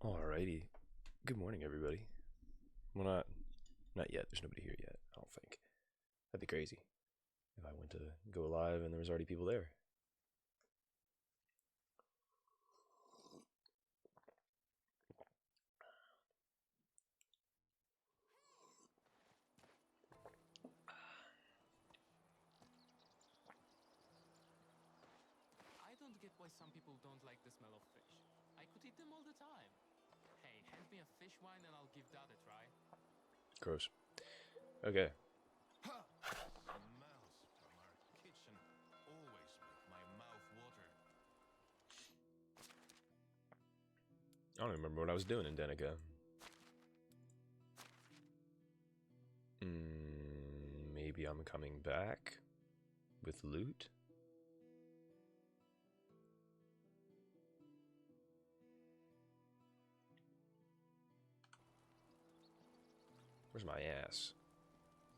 Alrighty. Good morning, everybody. Well, not yet. There's nobody here yet. I don't think. That'd be crazy if I went to go live and there was already people there. I don't get why some people don't like the smell of fish. I could eat them all the time. Hey, hand me a fish wine and I'll give that a try. Gross. Okay. Smells from our kitchen always make my mouth water. I don't remember what I was doing in Denica. Maybe I'm coming back with loot. Where's my ass?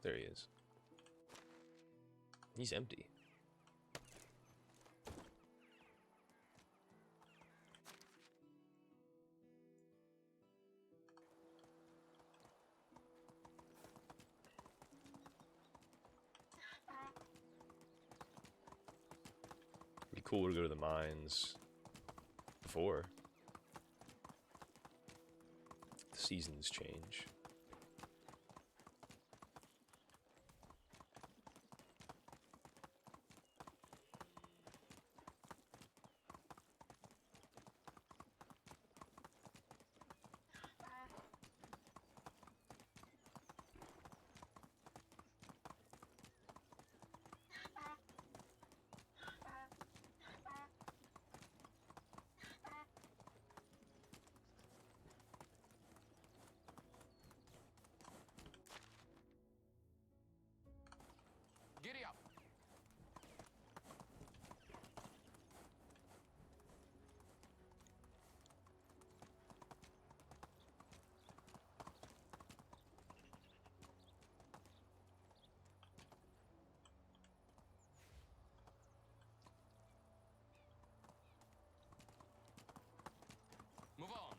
There he is. He's empty. It'd be cool to go to the mines before the seasons change. Giddy up! Move on!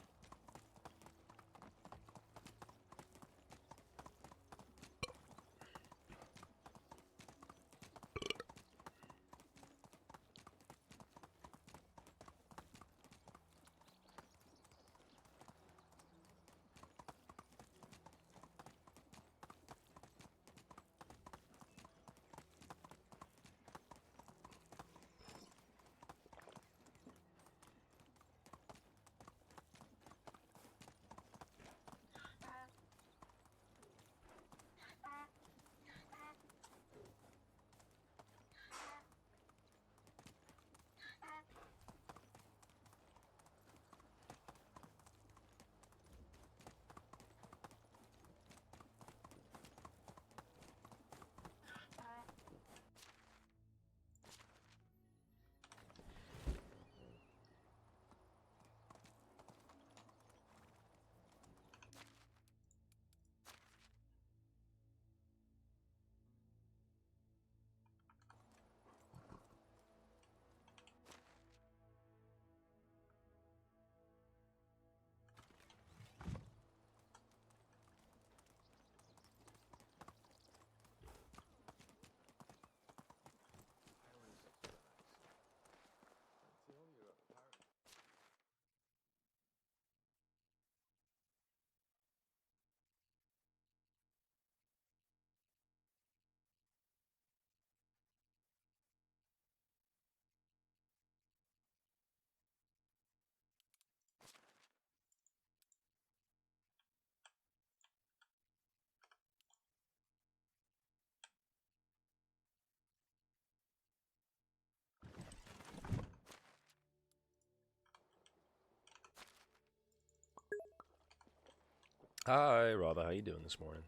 Hi, Rava. How you doing this morning?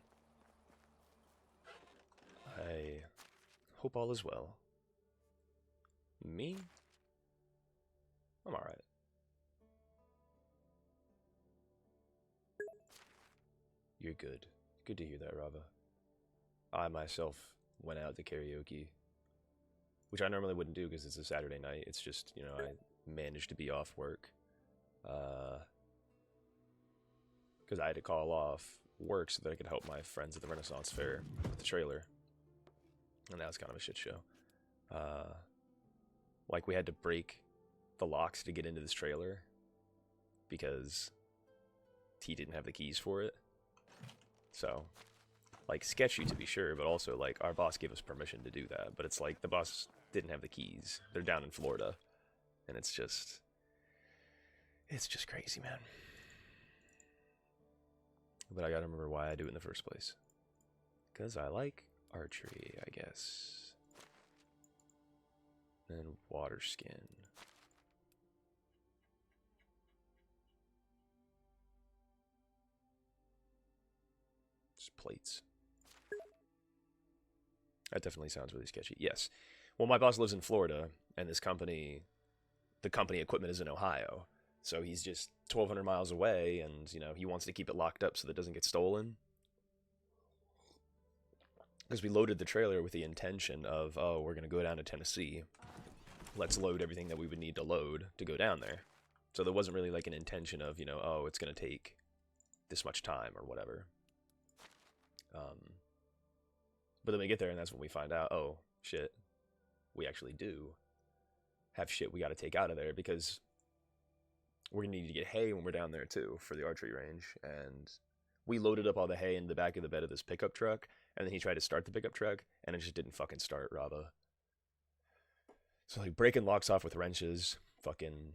I hope all is well. Me? I'm alright. You're good. Good to hear that, Rava. I myself went out to karaoke, which I normally wouldn't do because it's a Saturday night. It's just, I managed to be off work. because I had to call off work so that I could help my friends at the Renaissance Fair with the trailer. And that was kind of a shit show. Like, we had to break the locks to get into this trailer because T didn't have the keys for it. So, like, sketchy to be sure, but also, like, our boss gave us permission to do that. But it's like, the boss didn't have the keys. They're down in Florida. And it's just crazy, man. But I gotta remember why I do it in the first place. Because I like archery, I guess. And water skin. Just plates. That definitely sounds really sketchy. Yes. Well, my boss lives in Florida, and this company, the company equipment is in Ohio. So he's just 1,200 miles away, and, you know, he wants to keep it locked up so that it doesn't get stolen. Because we loaded the trailer with the intention of, oh, we're going to go down to Tennessee. Let's load everything that we would need to load to go down there. So there wasn't really like an intention of, you know, oh, it's going to take this much time or whatever. But then we get there and that's when we find out, oh, shit, we actually do have shit we got to take out of there because we're going to need to get hay when we're down there too for the archery range. And we loaded up all the hay in the back of the bed of this pickup truck, and then he tried to start the pickup truck and it just didn't fucking start, Rava. So, like, breaking locks off with wrenches, fucking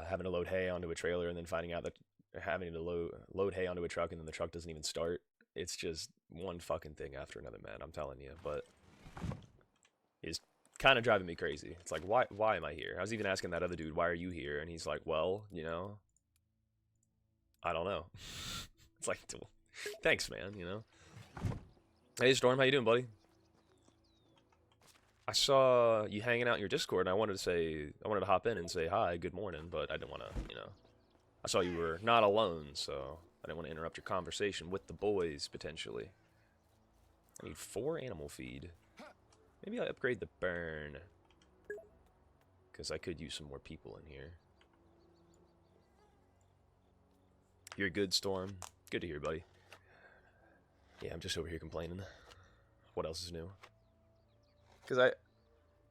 having to load hay onto a trailer, and then finding out that having to load hay onto a truck, and then the truck doesn't even start. It's just one fucking thing after another, man. I'm telling you. But it's kind of driving me crazy. It's like, why am I here? I was even asking that other dude, why are you here? And he's like, well, you know, I don't know. It's like, thanks, man, you know. Hey, Storm, how you doing, buddy? I saw you hanging out in your Discord, and I wanted to hop in and say hi, good morning, but I didn't want to, you know. I saw you were not alone, so I didn't want to interrupt your conversation with the boys, potentially. I need 4 animal feed. Maybe I'll upgrade the burn. Because I could use some more people in here. You're good, Storm. Good to hear, buddy. Yeah, I'm just over here complaining. What else is new? Because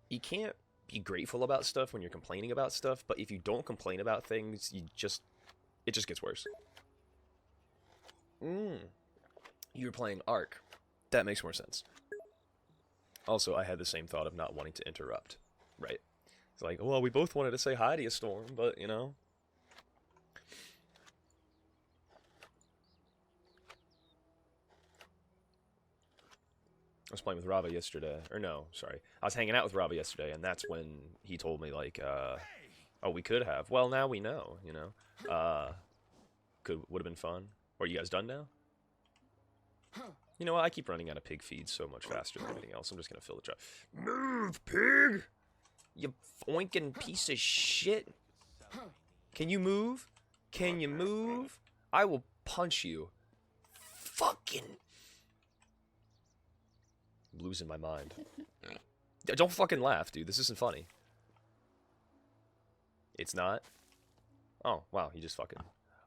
you can't be grateful about stuff when you're complaining about stuff, but if you don't complain about things, it just gets worse. You're playing Ark. That makes more sense. Also, I had the same thought of not wanting to interrupt, right? It's like, well, we both wanted to say hi to you, Storm, but, you know. I was playing with Rava yesterday, or no, sorry. I was hanging out with Rava yesterday, and that's when he told me, like, oh, we could have. Well, now we know, you know. Would have been fun. Are you guys done now? You know what? I keep running out of pig feed so much faster than anything else. I'm just gonna fill the truck. Move, pig! You foinking piece of shit. Can you move? Can you move? I will punch you. Fucking... I'm losing my mind. Don't fucking laugh, dude. This isn't funny. It's not? Oh, wow. He just fucking...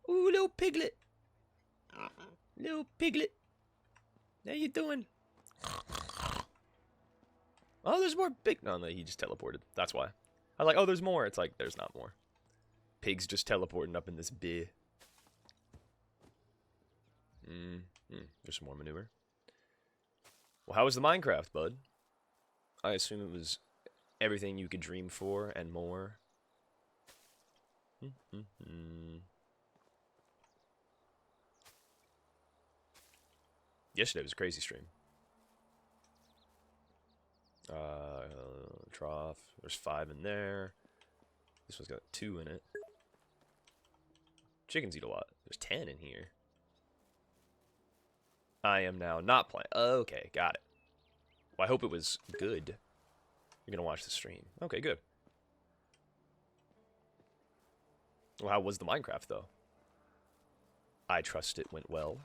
Ooh, little piglet. Little piglet. How you doing? Oh, there's more big... No, he just teleported. That's why. I was like, oh, there's more. It's like, there's not more. Pig's just teleporting up in this bit. There's some more manure. Well, how was the Minecraft, bud? I assume it was everything you could dream for and more. Yesterday was a crazy stream. Trough. There's 5 in there. This one's got 2 in it. Chickens eat a lot. There's 10 in here. I am now not playing. Okay, got it. Well, I hope it was good. You're gonna watch the stream. Okay, good. Well, how was the Minecraft, though? I trust it went well.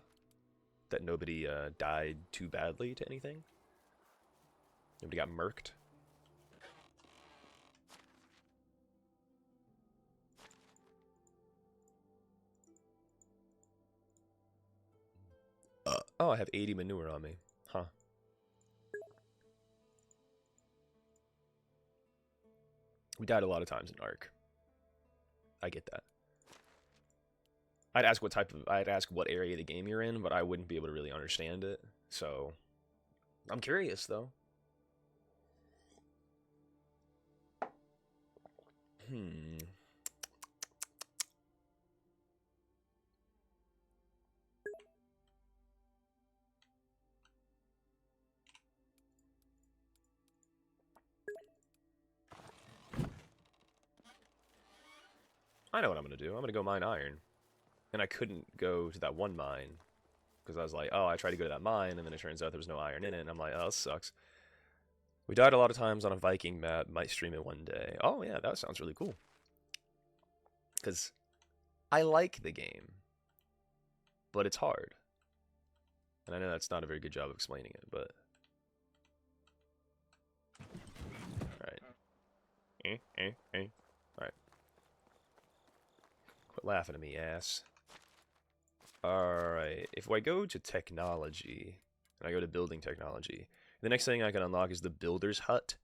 That nobody died too badly to anything. Nobody got murked. Oh, I have 80 manure on me. Huh. We died a lot of times in Ark. I get that. I'd ask what area of the game you're in, but I wouldn't be able to really understand it. So, I'm curious though. I know what I'm going to do. I'm going to go mine iron. And I couldn't go to that one mine because I was like, oh, I tried to go to that mine, and then it turns out there was no iron in it. And I'm like, oh, this sucks. We died a lot of times on a Viking map. Might stream it one day. Oh, yeah, that sounds really cool. Because I like the game, but it's hard. And I know that's not a very good job of explaining it, but... Alright. Alright. Quit laughing at me, ass. Alright, if I go to technology, and I go to building technology, the next thing I can unlock is the builder's hut.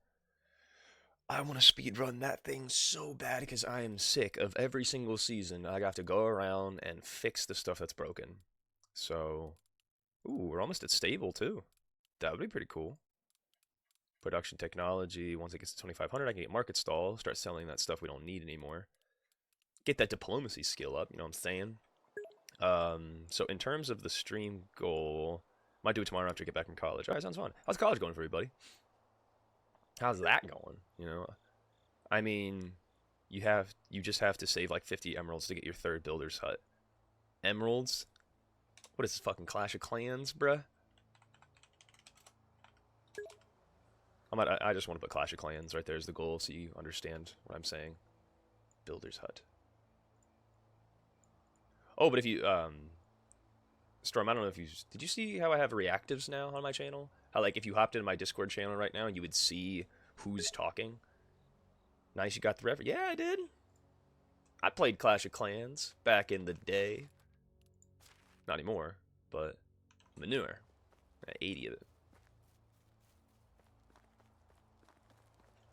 I want to speedrun that thing so bad because I am sick of every single season I have to go around and fix the stuff that's broken. So, ooh, we're almost at stable too. That would be pretty cool. Production technology, once it gets to 2500, I can get market stall, start selling that stuff we don't need anymore. Get that diplomacy skill up, you know what I'm saying? So in terms of the stream goal, might do it tomorrow after I get back from college. Alright, sounds fun. How's college going for everybody? How's that going? You know, I mean, you just have to save like 50 emeralds to get your third builder's hut. Emeralds? What is this, fucking Clash of Clans, bruh? I just want to put Clash of Clans right there as the goal so you understand what I'm saying. Builder's hut. Oh, but if you, Storm, I don't know if did you see how I have reactives now on my channel? How, like, if you hopped into my Discord channel right now, you would see who's talking. Nice, you got the reference. Yeah, I did. I played Clash of Clans back in the day. Not anymore, but manure. 80 of it.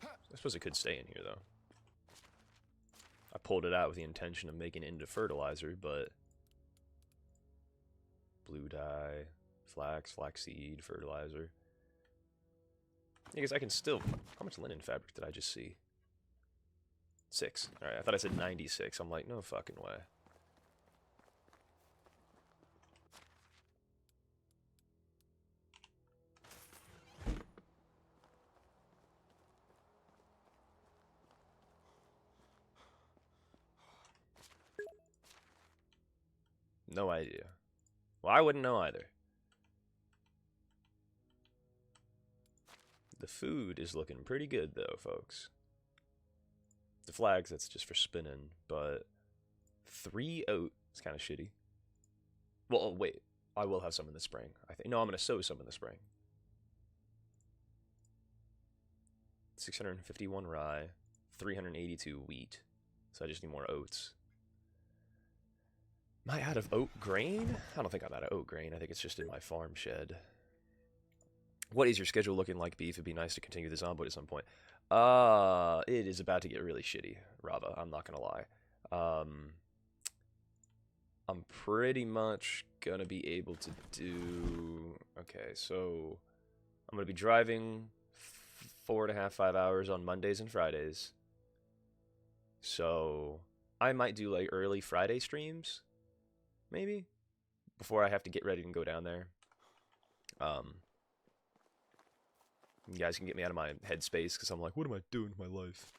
I suppose it could stay in here, though. I pulled it out with the intention of making it into fertilizer, but... Blue dye, flaxseed, fertilizer. I guess I can still... How much linen fabric did I just see? 6. Alright, I thought I said 96. I'm like, no fucking way. No idea. Well, I wouldn't know either. The food is looking pretty good, though, folks. The flags, that's just for spinning, but 3 oat is kind of shitty. Well, oh, wait. I will have some in the spring. I think. No, I'm going to sow some in the spring. 651 rye, 382 wheat. So I just need more oats. Am I out of oat grain? I don't think I'm out of oat grain. I think it's just in my farm shed. What is your schedule looking like, Beef? It'd be nice to continue the Zomboid at some point. It is about to get really shitty, Rava. I'm not gonna lie. I'm pretty much gonna be able to do... Okay, so... I'm gonna be driving 4.5, 5 hours on Mondays and Fridays. So... I might do, like, early Friday streams. Maybe? Before I have to get ready and go down there. You guys can get me out of my headspace, because I'm like, what am I doing in my life?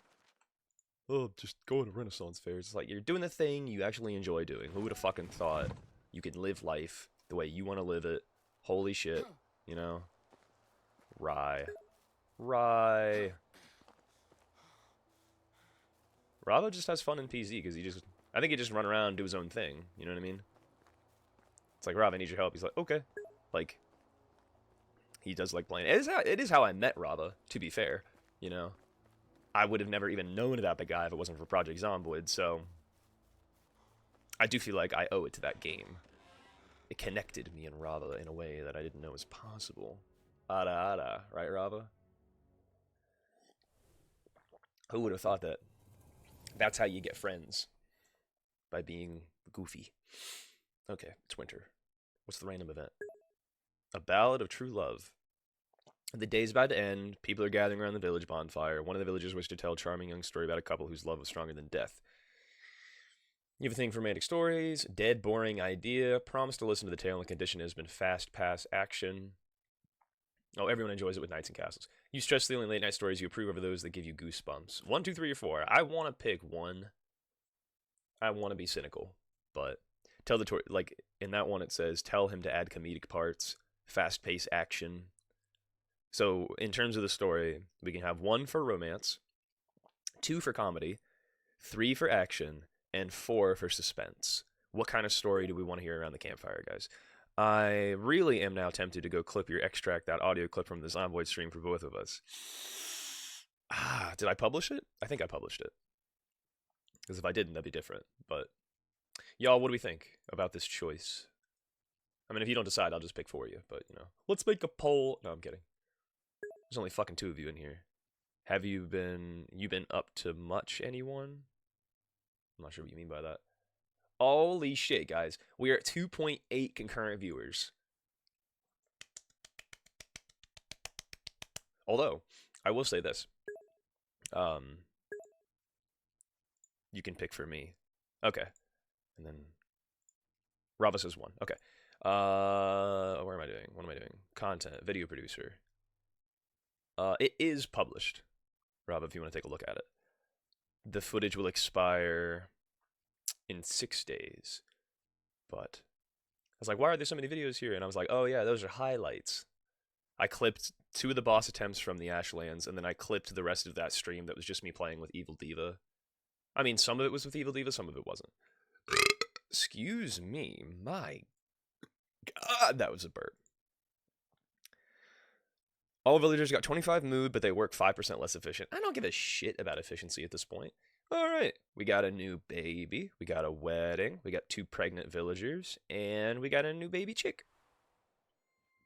Oh, just going to Renaissance fairs. It's like, you're doing the thing you actually enjoy doing. Who would have fucking thought you could live life the way you want to live it? Holy shit, you know? Rye. Rava just has fun in PZ, because I think he just run around and do his own thing, you know what I mean? It's like, Rava, I need your help. He's like, okay. Like, he does like playing. It is how I met Rava, to be fair, you know? I would have never even known about the guy if it wasn't for Project Zomboid, so... I do feel like I owe it to that game. it connected me and Rava in a way that I didn't know was possible. Ada ada, right, Rava? Who would have thought that that's how you get friends? By being goofy. Okay, it's winter. What's the random event? A Ballad of True Love. The day's about to end. People are gathering around the village bonfire. One of the villagers wished to tell a charming young story about a couple whose love was stronger than death. You have a thing for romantic stories. Dead, boring idea. Promise to listen to the tale, and the condition has been fast pass action. Oh, everyone enjoys it with Knights and Castles. You stress the only late night stories you approve over those that give you goosebumps. 1, 2, 3, or 4. I want to pick one. I want to be cynical, but tell the like in that one it says tell him to add comedic parts, fast paced action. So in terms of the story, we can have 1 for romance, 2 for comedy, 3 for action, and 4 for suspense. What kind of story do we want to hear around the campfire, guys? I really am now tempted to go extract that audio clip from the Zomboid stream for both of us. Did I publish it? I think I published it. Because if I didn't, that'd be different. But, y'all, what do we think about this choice? I mean, if you don't decide, I'll just pick for you. But, you know, let's make a poll. No, I'm kidding. There's only fucking 2 of you in here. Have you been up to much, anyone? I'm not sure what you mean by that. Holy shit, guys. We are at 2.8 concurrent viewers. Although, I will say this. You can pick for me. Okay. And then Rava says 1. Okay. Where am I doing? What am I doing? Content, video producer. It is published. Rava, if you want to take a look at it. The footage will expire in 6 days. But I was like, why are there so many videos here? And I was like, oh yeah, those are highlights. I clipped 2 of the boss attempts from the Ashlands, and then I clipped the rest of that stream that was just me playing with Evil Diva. I mean, some of it was with Evil Diva, some of it wasn't. Excuse me, my God, that was a burp. All villagers got 25 mood, but they work 5% less efficient. I don't give a shit about efficiency at this point. Alright, we got a new baby, we got a wedding, we got 2 pregnant villagers, and we got a new baby chick.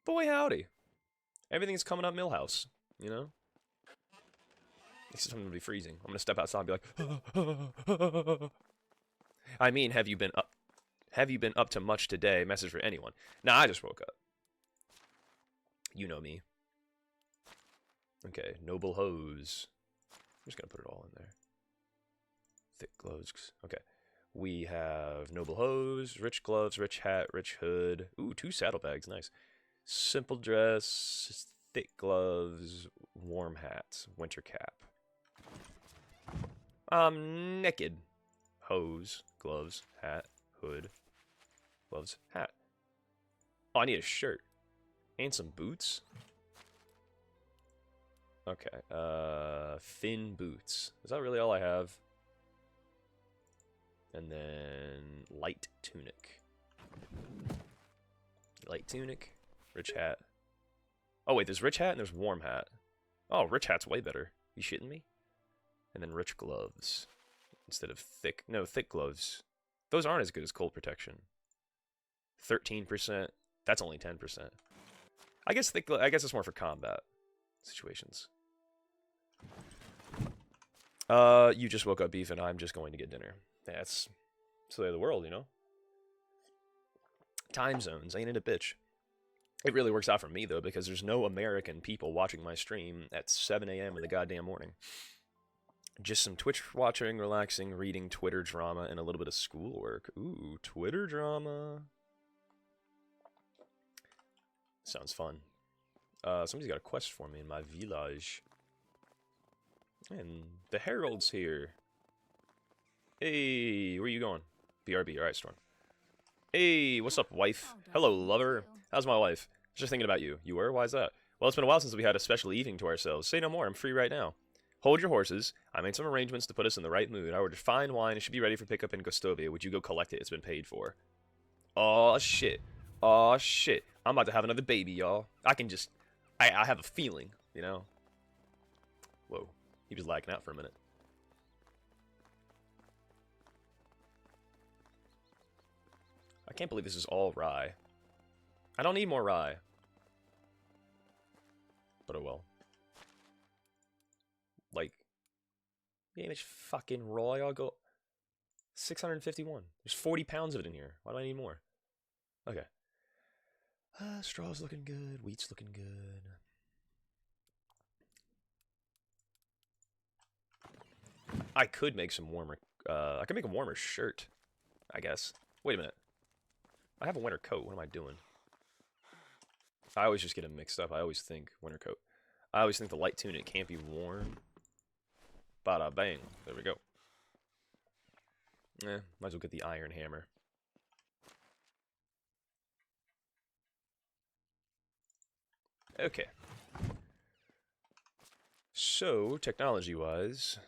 Boy howdy. Everything's coming up Millhouse, you know? It's just going to be freezing. I'm going to step outside and be like, I mean, have you been up to much today? Message for anyone. Nah, I just woke up. You know me. Okay, noble hose. I'm just going to put it all in there. Thick gloves. Okay. We have noble hose, rich gloves, rich hat, rich hood. Ooh, 2 saddlebags. Nice. Simple dress, thick gloves, warm hat, winter cap. I'm naked. Hose, gloves, hat, hood, gloves, hat. Oh, I need a shirt. And some boots. Okay, thin boots. Is that really all I have? And then light tunic. Light tunic, rich hat. Oh wait, there's rich hat and there's warm hat. Oh, rich hat's way better. You shitting me? And then rich gloves instead of thick. No, thick gloves. Those aren't as good as cold protection. 13%. That's only 10%. I guess I guess it's more for combat situations. You just woke up, Beef, and I'm just going to get dinner. That's the way of the world, you know? Time zones, ain't it a bitch? It really works out for me, though, because there's no American people watching my stream at 7 a.m. in the goddamn morning. Just some Twitch watching, relaxing, reading, Twitter drama, and a little bit of schoolwork. Ooh, Twitter drama. Sounds fun. Somebody's got a quest for me in my village. And the Herald's here. Hey, where you going? BRB, alright, Storm. Hey, what's up, wife? Hello, lover. How's my wife? Just thinking about you. You were? Why is that? Well, it's been a while since we had a special evening to ourselves. Say no more, I'm free right now. Hold your horses. I made some arrangements to put us in the right mood. I ordered fine wine. It should be ready for pickup in Gostovia. Would you go collect it? It's been paid for. Aw, shit. Aw, shit. I'm about to have another baby, y'all. I can just... I have a feeling, you know? Whoa. He was lagging out for a minute. I can't believe this is all rye. I don't need more rye. But oh well. Like, yeah, much fucking rye I got? 651. There's 40 pounds of it in here. Why do I need more? Okay. Straw's looking good. Wheat's looking good. I could make some warmer... I could make a warmer shirt, I guess. Wait a minute. I have a winter coat. What am I doing? I always just get them mixed up. I always think winter coat. I always think the light tunic can't be worn. Bada bang. There we go. Might as well get the iron hammer. Okay. So, technology-wise...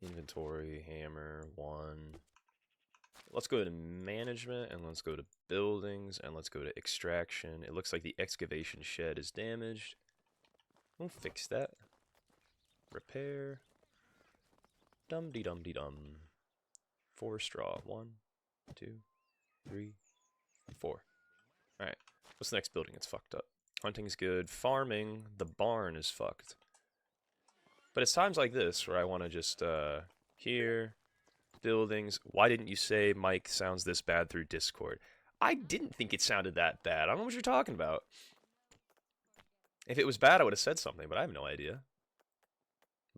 Inventory, hammer, 1. Let's go to management, and let's go to buildings, and let's go to extraction. It looks like the excavation shed is damaged. We'll fix that. Repair. Dum-de-dum-de-dum. 4 straw. 1, 2, 3, 4. Alright. What's the next building? It's fucked up. Hunting's good. Farming. The barn is fucked. But it's times like this where I want to just, here, buildings. Why didn't you say Mike sounds this bad through Discord? I didn't think it sounded that bad. I don't know what you're talking about. If it was bad, I would have said something, but I have no idea.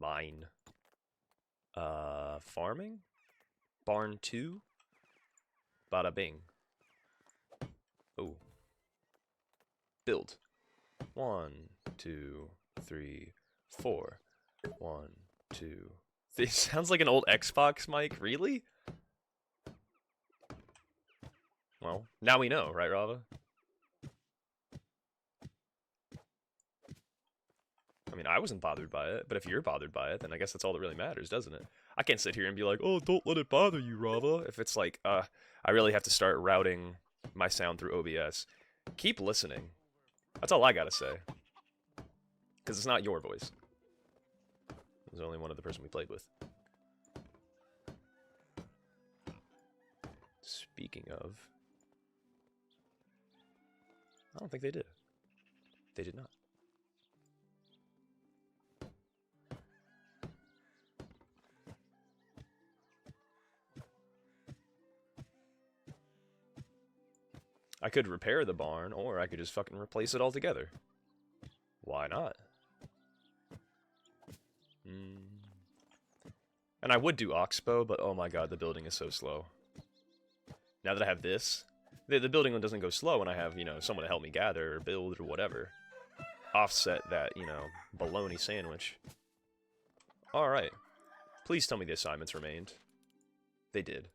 Mine. Farming? Barn 2? Bada bing. Oh. Build. 1, 2, 3, 4. 1, 2, 3. Sounds like an old Xbox mic. Really? Well, now we know, right, Rava? I mean, I wasn't bothered by it, but if you're bothered by it, then I guess that's all that really matters, doesn't it? I can't sit here and be like, oh, don't let it bother you, Rava. If it's like, I really have to start routing my sound through OBS. Keep listening. That's all I gotta say. Because it's not your voice. There's only one other person we played with. Speaking of... I don't think they did. They did not. I could repair the barn, or I could just fucking replace it altogether. Why not? And I would do Oxbow, but oh my god, the building is so slow. Now that I have this, the building one doesn't go slow when I have, you know, someone to help me gather or build or whatever. Offset that, you know, bologna sandwich. Alright. Please tell me the assignments remained. They did.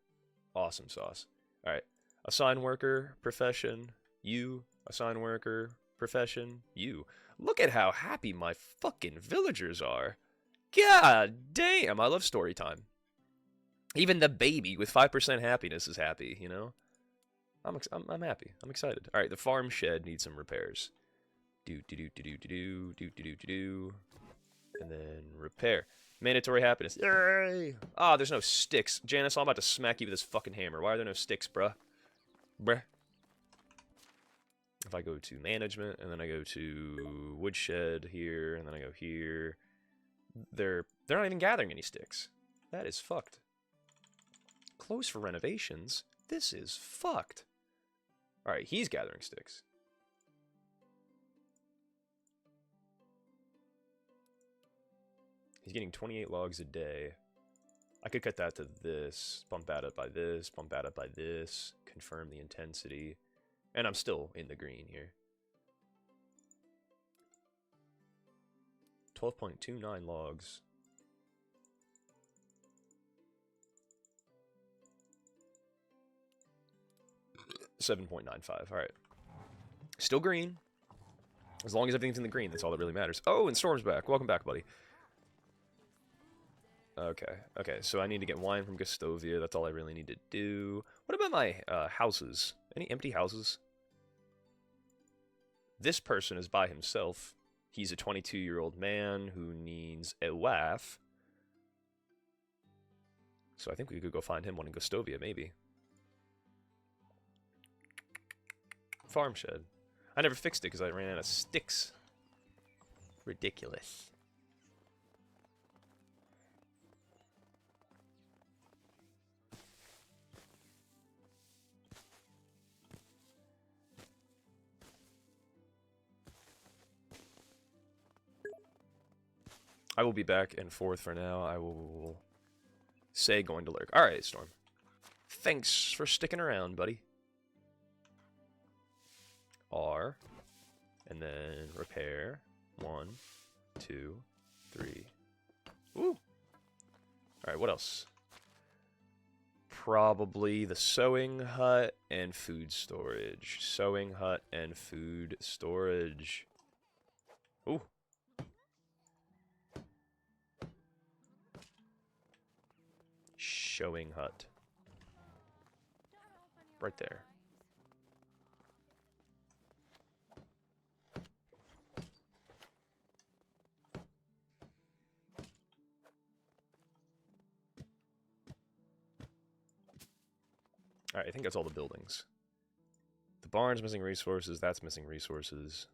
Awesome sauce. Alright. Assign worker, profession, you. Assign worker, profession, you. Look at how happy my fucking villagers are. God damn, I love story time. Even the baby with 5% happiness is happy, you know? I'm happy. I'm excited. Alright, the farm shed needs some repairs. And then repair. Mandatory happiness. Yay! Ah, there's no sticks. Janice, I'm about to smack you with this fucking hammer. Why are there no sticks, bruh? Bruh. If I go to management, and then I go to woodshed here, and then I go here, they're not even gathering any sticks. That is fucked. Close for renovations? This is fucked. Alright, he's gathering sticks. He's getting 28 logs a day. I could cut that to this, bump that up by this, bump that up by this, confirm the intensity, and I'm still in the green here. 12.29 logs. $7.95. Alright. Still green. As long as everything's in the green, that's all that really matters. Oh, and Storm's back. Welcome back, buddy. Okay, so I need to get wine from Gustovia. That's all I really need to do. What about my houses? Any empty houses? This person is by himself. He's a 22-year-old man who needs a wife. So I think we could go find him one in Gustovia, maybe. farm shed. I never fixed it because I ran out of sticks. Ridiculous. I will be back and forth for now. I will say going to lurk. Alright, Storm. Thanks for sticking around, buddy. R. And then repair. 1, 2, 3. Woo! Alright, what else? Probably the sewing hut and food storage. Sewing hut and food storage. Ooh. Showing hut. Right there. Alright, I think that's all the buildings. The barn's missing resources, that's missing resources.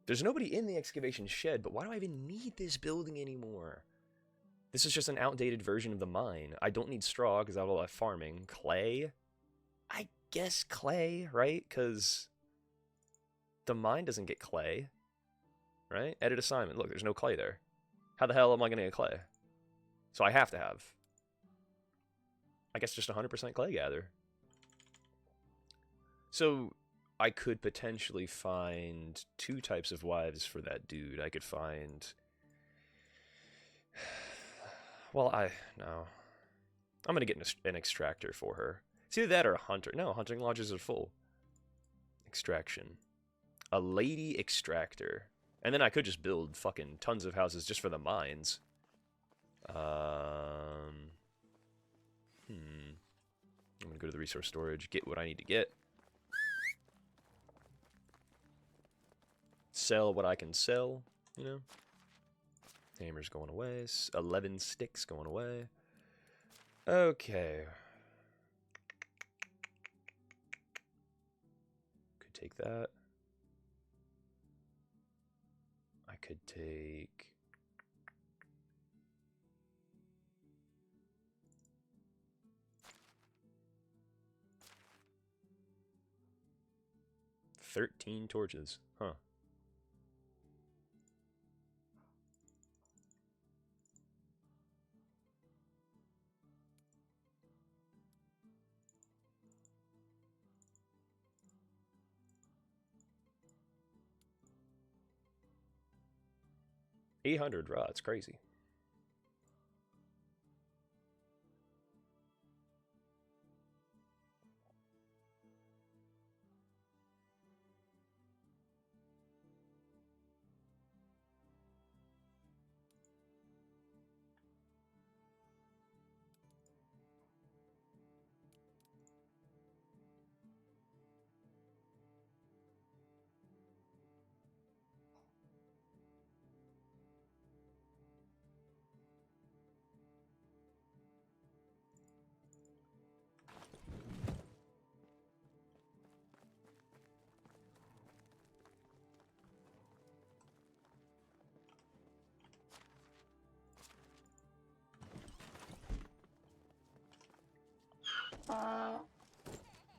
There's nobody in the excavation shed, but why do I even need this building anymore? This is just an outdated version of the mine. I don't need straw because I have a lot of farming. Clay? I guess clay, right? Because the mine doesn't get clay, right? Edit assignment. Look, there's no clay there. How the hell am I going to get clay? So I have to have, I guess, just 100% clay gather. So I could potentially find 2 types of wives for that dude. I could find... Well, no. I'm going to get an extractor for her. It's either that or a hunter. No, hunting lodges are full. Extraction. A lady extractor. And then I could just build fucking tons of houses just for the mines. I'm going to go to the resource storage, get what I need to get. Sell what I can sell, you know. Hammer's going away. 11 sticks going away. Okay. Could take that. I could take... $13 torches, huh? $800 raw, it's crazy.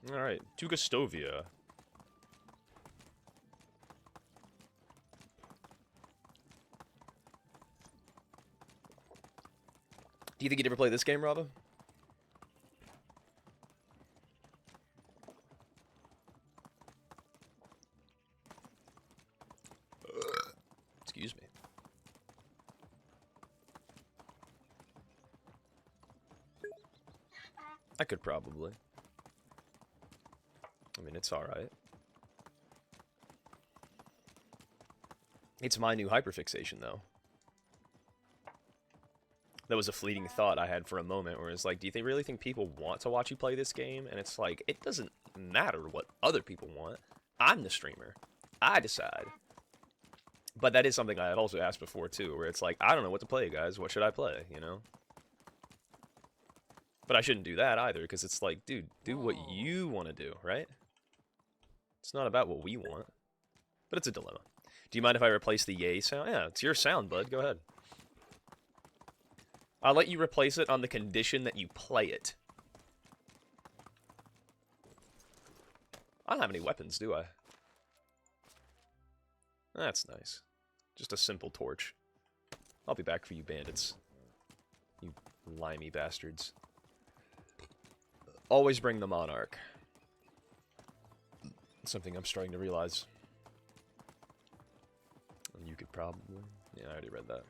Alright, Tugastovia. Do you think you'd ever play this game, Rava? Excuse me. I could probably. I mean, it's alright. It's my new hyperfixation, though. That was a fleeting thought I had for a moment, where it's like, do you really think people want to watch you play this game? And it's like, it doesn't matter what other people want. I'm the streamer. I decide. But that is something I had also asked before, too, where it's like, I don't know what to play, guys. What should I play, you know? But I shouldn't do that either, because it's like, dude, do what you want to do, right? It's not about what we want. But it's a dilemma. Do you mind if I replace the yay sound? Yeah, it's your sound, bud. Go ahead. I'll let you replace it on the condition that you play it. I don't have any weapons, do I? That's nice. Just a simple torch. I'll be back for you bandits. You limey bastards. Always bring the Monarch. Something I'm starting to realize. You could probably... Yeah, I already read that.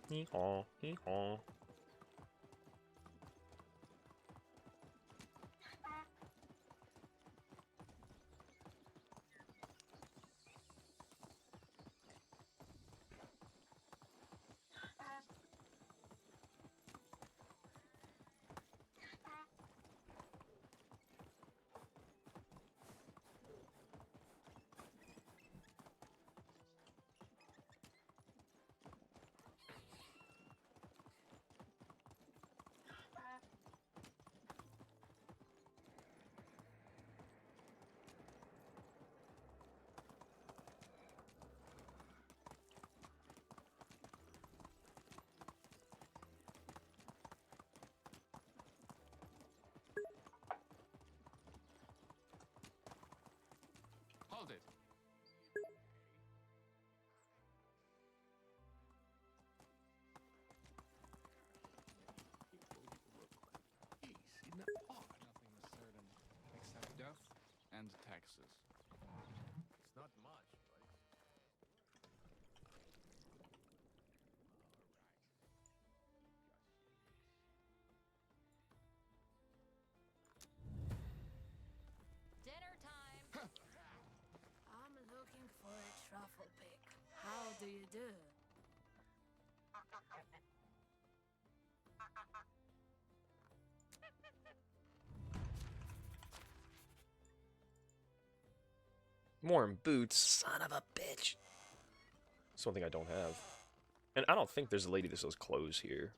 Hee-haw, hee-haw. Hold it. In the park. Nothing is certain except Death and taxes. It's not much, but Dinner time. I'm looking for a truffle pick. How do you do? Warm boots, son of a bitch. That's one thing I don't have. And I don't think there's a lady that sells clothes here.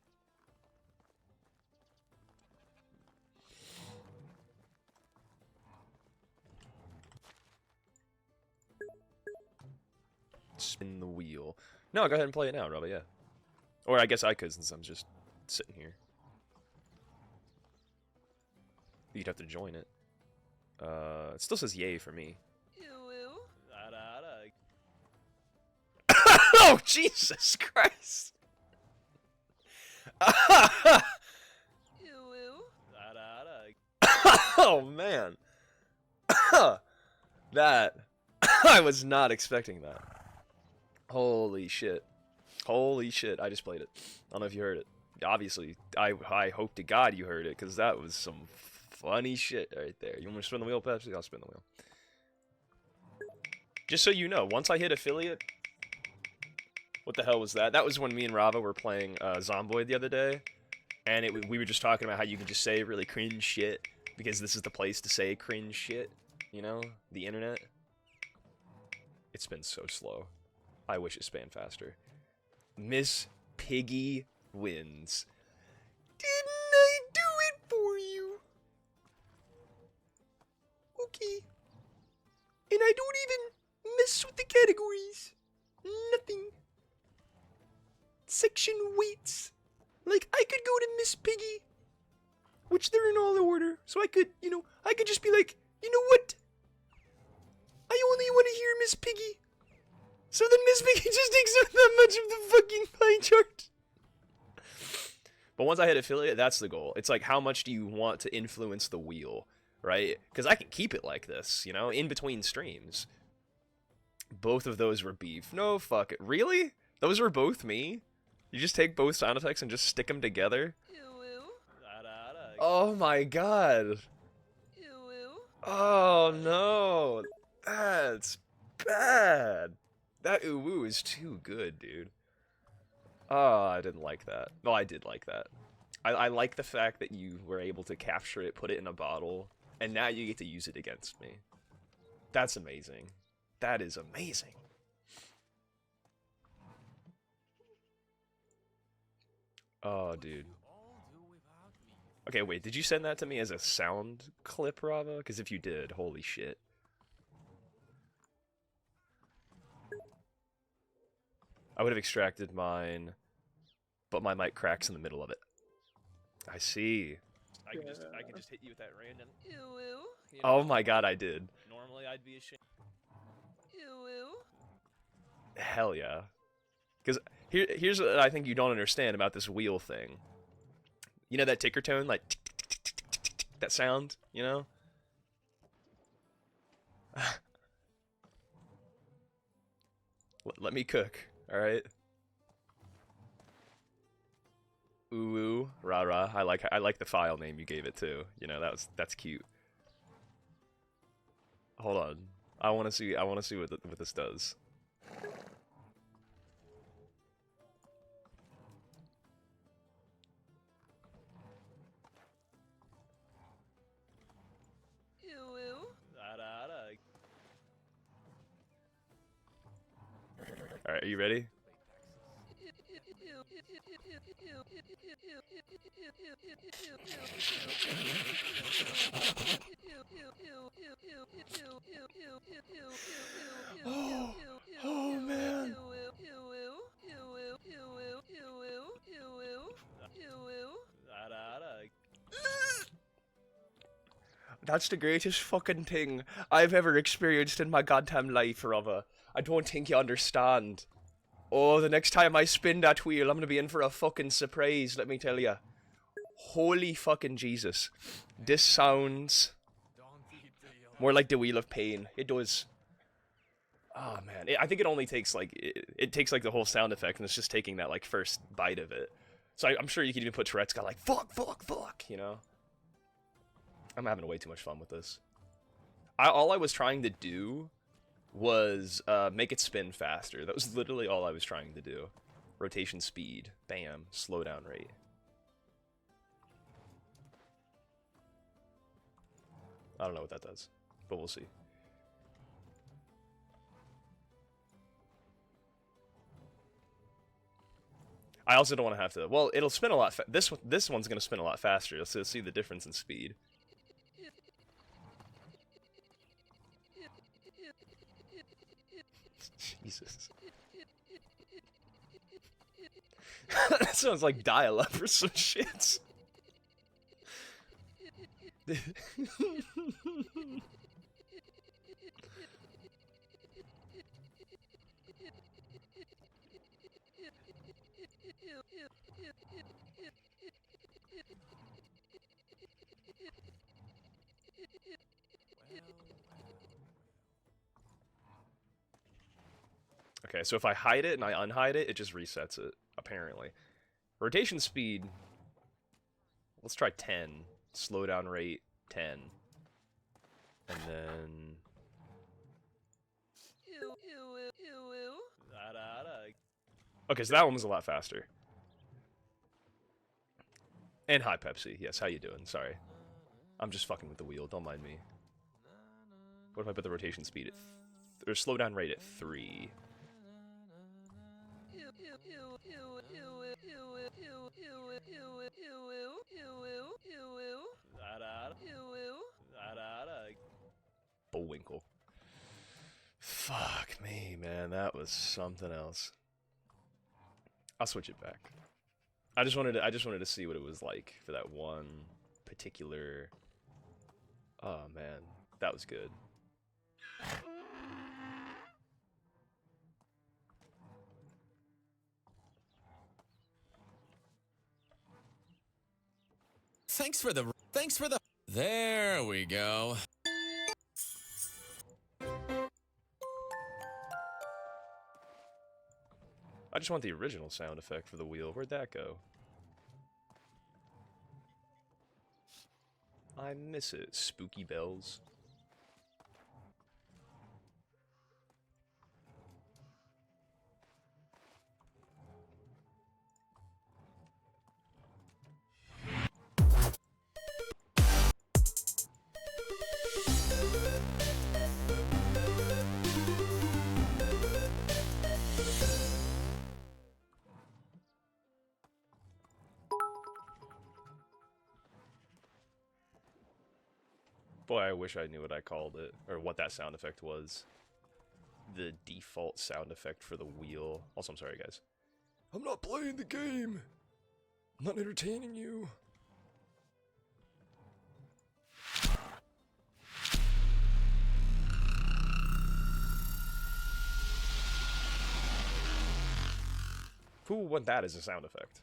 Spin the wheel. No, go ahead and play it now, Robbie, yeah. Or I guess I could since I'm just sitting here. You'd have to join it. It still says yay for me. Oh, Jesus Christ! Oh, man. That... I was not expecting that. Holy shit. Holy shit, I just played it. I don't know if you heard it. Obviously, I hope to God you heard it, because that was some funny shit right there. You want me to spin the wheel, Pepsi? I'll spin the wheel. Just so you know, once I hit affiliate... What the hell was that? That was when me and Rava were playing Zomboid the other day, and we were just talking about how you can just say really cringe shit, because this is the place to say cringe shit, you know? The internet. It's been so slow. I wish it span faster. Miss Piggy wins. Didn't I do it for you? Okay. And I don't even mess with the categories. Nothing. Section weights. Like, I could go to Miss Piggy, which they're in all order, so I could, you know, I could just be like, you know what? I only want to hear Miss Piggy. So then Miss Piggy just takes up that much of the fucking pie chart. But once I hit affiliate, that's the goal. It's like, how much do you want to influence the wheel, right? Because I can keep it like this, you know, in between streams. Both of those were beef. No, fuck it. Really? Those were both me? You just take both sound effects and just stick them together? Oh my god. Oh no. That's bad. That ooh-woo is too good, dude. Oh, I didn't like that. No, I did like that. I like the fact that you were able to capture it, put it in a bottle, and now you get to use it against me. That's amazing. That is amazing. Oh, dude. all do Okay, wait, did you send that to me as a sound clip, Rava? Because if you did, holy shit. I would have extracted mine, but my mic cracks in the middle of it. I see. I can just hit you with that random ew ew. You know, oh my god, I did. Normally I'd be ashamed. Ew ew. Hell yeah. Because here's what I think you don't understand about this wheel thing. You know that ticker tone, like tick, tick, tick, tick, tick, tick, tick, that sound, you know? Let me cook, all right? Ooh, ooh, rah rah. I like the file name you gave it too. You know, that's cute. Hold on. I want to see what this does. All right, are you ready? Oh man. That's the greatest fucking thing I've ever experienced in my goddamn life, Rava. I don't think you understand. Oh, the next time I spin that wheel, I'm gonna be in for a fucking surprise, let me tell ya. Holy fucking Jesus. This sounds more like the Wheel of Pain. It does. Oh, man. I think it only takes, like, it takes, like, the whole sound effect, and it's just taking that, like, first bite of it. So I'm sure you could even put Tourette's got, like, fuck, fuck, fuck, you know? I'm having way too much fun with this. All I was trying to do was make it spin faster. That was literally all I was trying to do. Rotation speed. Bam. Slowdown rate. I don't know what that does, but we'll see. I also don't want to have to... Well, it'll spin a lot... This one's going to spin a lot faster. You'll see the difference in speed. Jesus. That sounds like dial-up or some shit. Okay, so if I hide it and I unhide it, it just resets it, apparently. Rotation speed, let's try 10. Slowdown rate, 10. And then... Okay, so that one was a lot faster. And hi, Pepsi. Yes, how you doing? Sorry. I'm just fucking with the wheel, don't mind me. What if I put the rotation speed at... or slowdown rate at 3? Bullwinkle. Fuck me, man. That was something else. I'll switch it back. I just wanted to see what it was like for that one particular... Oh, man. That was good. Thanks for the... There we go. I just want the original sound effect for the wheel. Where'd that go? I miss it. Spooky bells. Boy, I wish I knew what I called it, or what that sound effect was. The default sound effect for the wheel. Also, I'm sorry, guys. I'm not playing the game. I'm not entertaining you. Who would want that as a sound effect?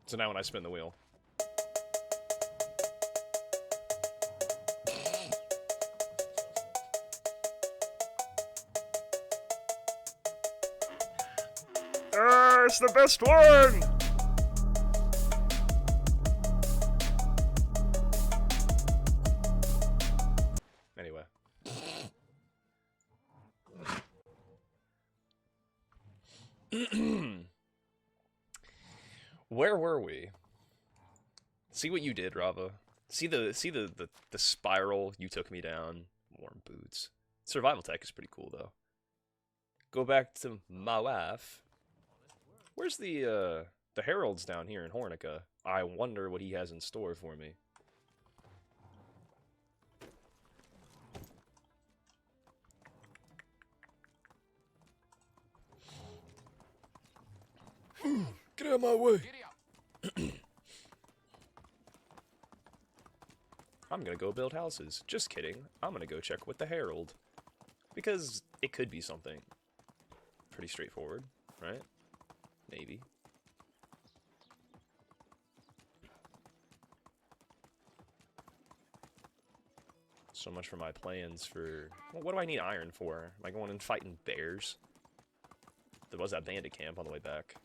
So now when I spin the wheel. It's the best one! Anyway. Where were we? See what you did, Rava. See the spiral you took me down. Warm boots. Survival tech is pretty cool though. Go back to my wife. Where's the Herald's down here in Hornica? I wonder what he has in store for me. Get out of my way. I'm gonna go build houses. Just kidding. I'm gonna go check with the Herald. Because it could be something pretty straightforward, right? Maybe. So much for my plans for... Well, what do I need iron for? Am I going and fighting bears? There was that bandit camp on the way back.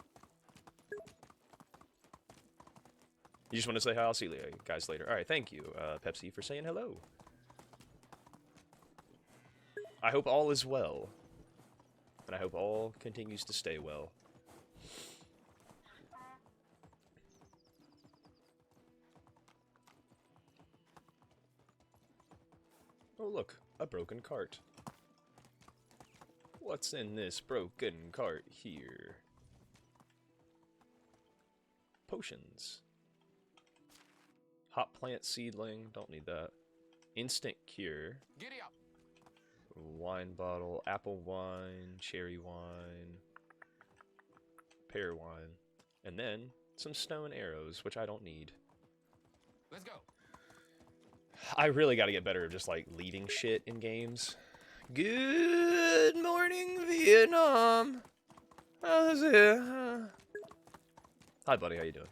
You just want to say hi? I'll see you guys later. Alright, thank you, Pepsi, for saying hello. I hope all is well. And I hope all continues to stay well. Oh look, a broken cart. What's in this broken cart here? Potions. Hot plant seedling, don't need that. Instant cure. Giddy up. Wine bottle, apple wine, cherry wine, pear wine, and then some stone arrows, which I don't need. Let's go. I really gotta get better at just like leading shit in games. Good morning, Vietnam. How's it? Hi, buddy. How you doing?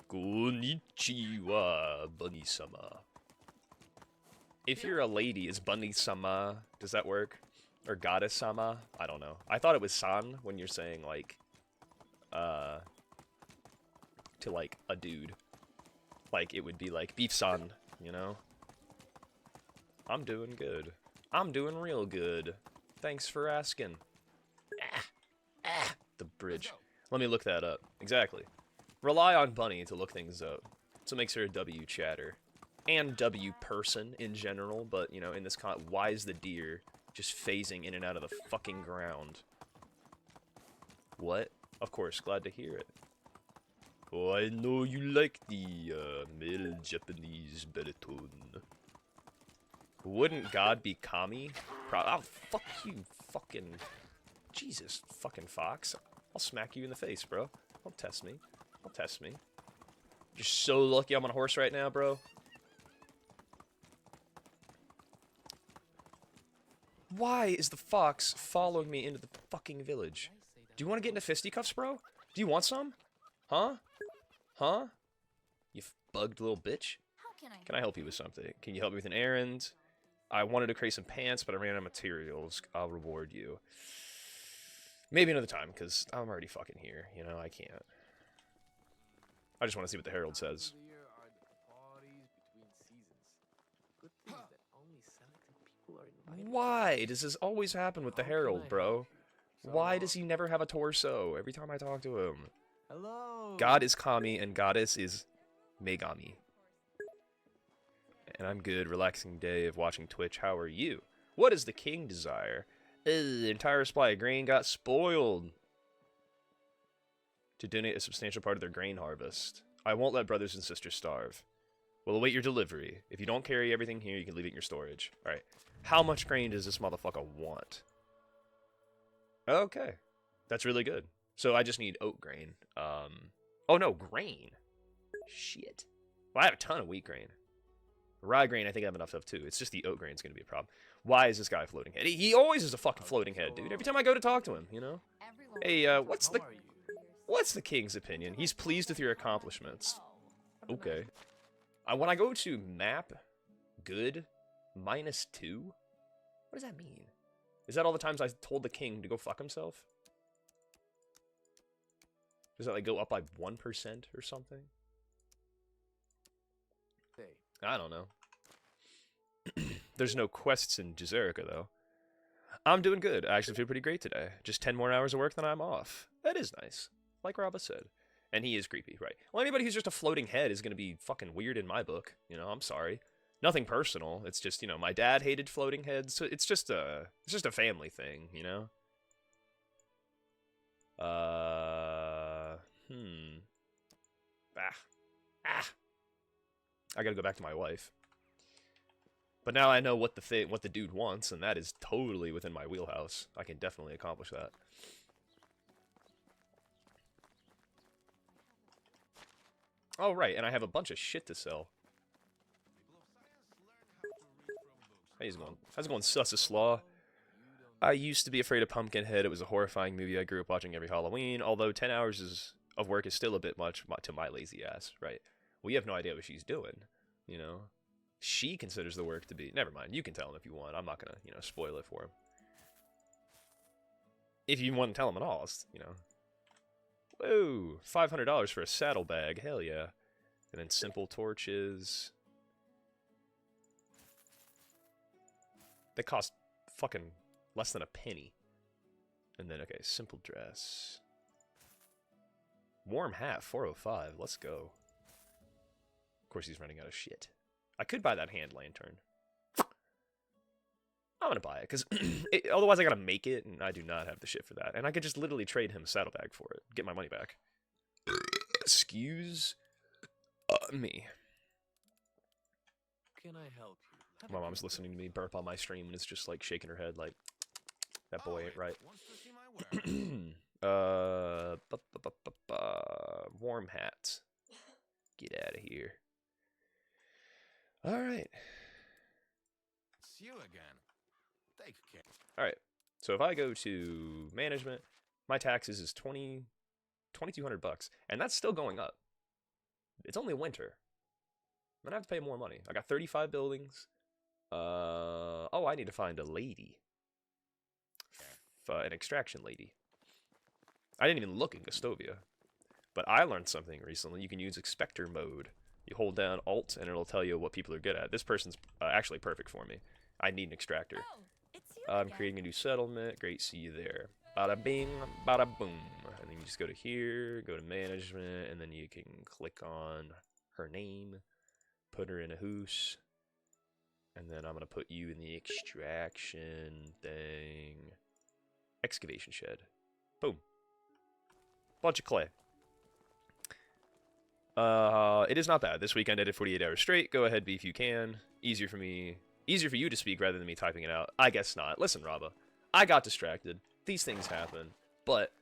Konnichiwa, Bunny-sama. If you're a lady, is Bunny-sama? Does that work? Or Goddess-sama? I don't know. I thought it was san when you're saying like, to like a dude. Like it would be like beef-san, you know? I'm doing good. I'm doing real good. Thanks for asking. The bridge. Let me look that up. Exactly. Rely on Bunny to look things up. So makes her a W chatter. And W person in general, but, you know, in this why is the deer just phasing in and out of the fucking ground? What? Of course, glad to hear it. Oh, I know you like the, male Japanese baritone. Wouldn't God be Kami? Oh, fuck you, fucking... Jesus, fucking fox. I'll smack you in the face, bro. Don't test me. Don't test me. You're so lucky I'm on a horse right now, bro. Why is the fox following me into the fucking village? Do you want to get into fisticuffs, bro? Do you want some? Huh? Huh? You bugged little bitch? How Can I help you with something? Can you help me with an errand? I wanted to create some pants, but I ran out of materials. I'll reward you. Maybe another time, because I'm already fucking here. You know, I can't. I just want to see what the Herald says. Time of the year are the parties between seasons. Good thing is that only selected people are invited. Why does this always happen with the How can I Herald, help bro? you? So Why long. does he never have a torso every time I talk to him? Hello. God is Kami and Goddess is Megami. And I'm good. Relaxing day of watching Twitch. How are you? What does the king desire? The entire supply of grain got spoiled. To donate a substantial part of their grain harvest. I won't let brothers and sisters starve. We'll await your delivery. If you don't carry everything here, you can leave it in your storage. Alright. How much grain does this motherfucker want? Okay. That's really good. So I just need oat grain. Oh no, grain. Shit. Well, I have a ton of wheat grain. Rye grain I think I have enough of too. It's just the oat grain's gonna be a problem. Why is this guy a floating head? He always is a fucking floating head, dude. Every time I go to talk to him, you know? Everyone Hey, wants How are you? what's the king's opinion? He's pleased with your accomplishments. Okay. When I go to map good -2, what does that mean? Is that all the times I told the king to go fuck himself? Does that like go up by 1% or something? Hey. I don't know. There's no quests in Jazerica though. I'm doing good. I actually feel pretty great today. Just 10 more hours of work, then I'm off. That is nice. Like Rabba said. And he is creepy, right? Well, anybody who's just a floating head is going to be fucking weird in my book. You know, I'm sorry. Nothing personal. It's just, you know, my dad hated floating heads. So it's just a family thing, you know? I gotta go back to my wife. But now I know what the dude wants, and that is totally within my wheelhouse. I can definitely accomplish that. Oh, right, and I have a bunch of shit to sell. How's it going? How's it going, Susseslaw? I used to be afraid of Pumpkinhead. It was a horrifying movie I grew up watching every Halloween, although 10 hours of work is still a bit much to my lazy ass, right? We have no idea what she's doing, you know? She considers the work to be... Never mind, you can tell him if you want. I'm not gonna, you know, spoil it for him. If you want to tell him at all, it's, you know... Whoa! $500 for a saddlebag, hell yeah. And then simple torches... They cost fucking less than a penny. And then, okay, simple dress. Warm hat, 405. Let's go. Of course, he's running out of shit. I could buy that hand lantern. I'm gonna buy it, because otherwise I gotta make it, and I do not have the shit for that. And I could just literally trade him a saddlebag for it. Get my money back. Excuse me. Can I help you? Have My a mom's good listening to day. me burp on my stream, and it's just like shaking her head like, that boy ain't right. Wants to see my wares. Warm hat. Get out of here. All right. It's you again. Take care. All right. So if I go to management, my taxes is 2,200 bucks, and that's still going up. It's only winter. I'm gonna have to pay more money. I got 35 buildings. Oh, I need to find a lady. An extraction lady. I didn't even look in Gustovia. But I learned something recently. You can use Expector mode. You hold down Alt, and it'll tell you what people are good at. This person's actually perfect for me. I need an extractor. Oh, it's you I'm again. creating a new settlement. Great, see you there. Bada bing, bada boom. And then you just go to here, go to management, and then you can click on her name, put her in a hoose, and then I'm going to put you in the extraction thing. Excavation shed. Boom. Bunch of clay. It is not bad. This weekend I did 48 hours straight. Go ahead, beef, you can. Easier for you to speak rather than me typing it out. I guess not. Listen, Rabba. I got distracted. These things happen. But,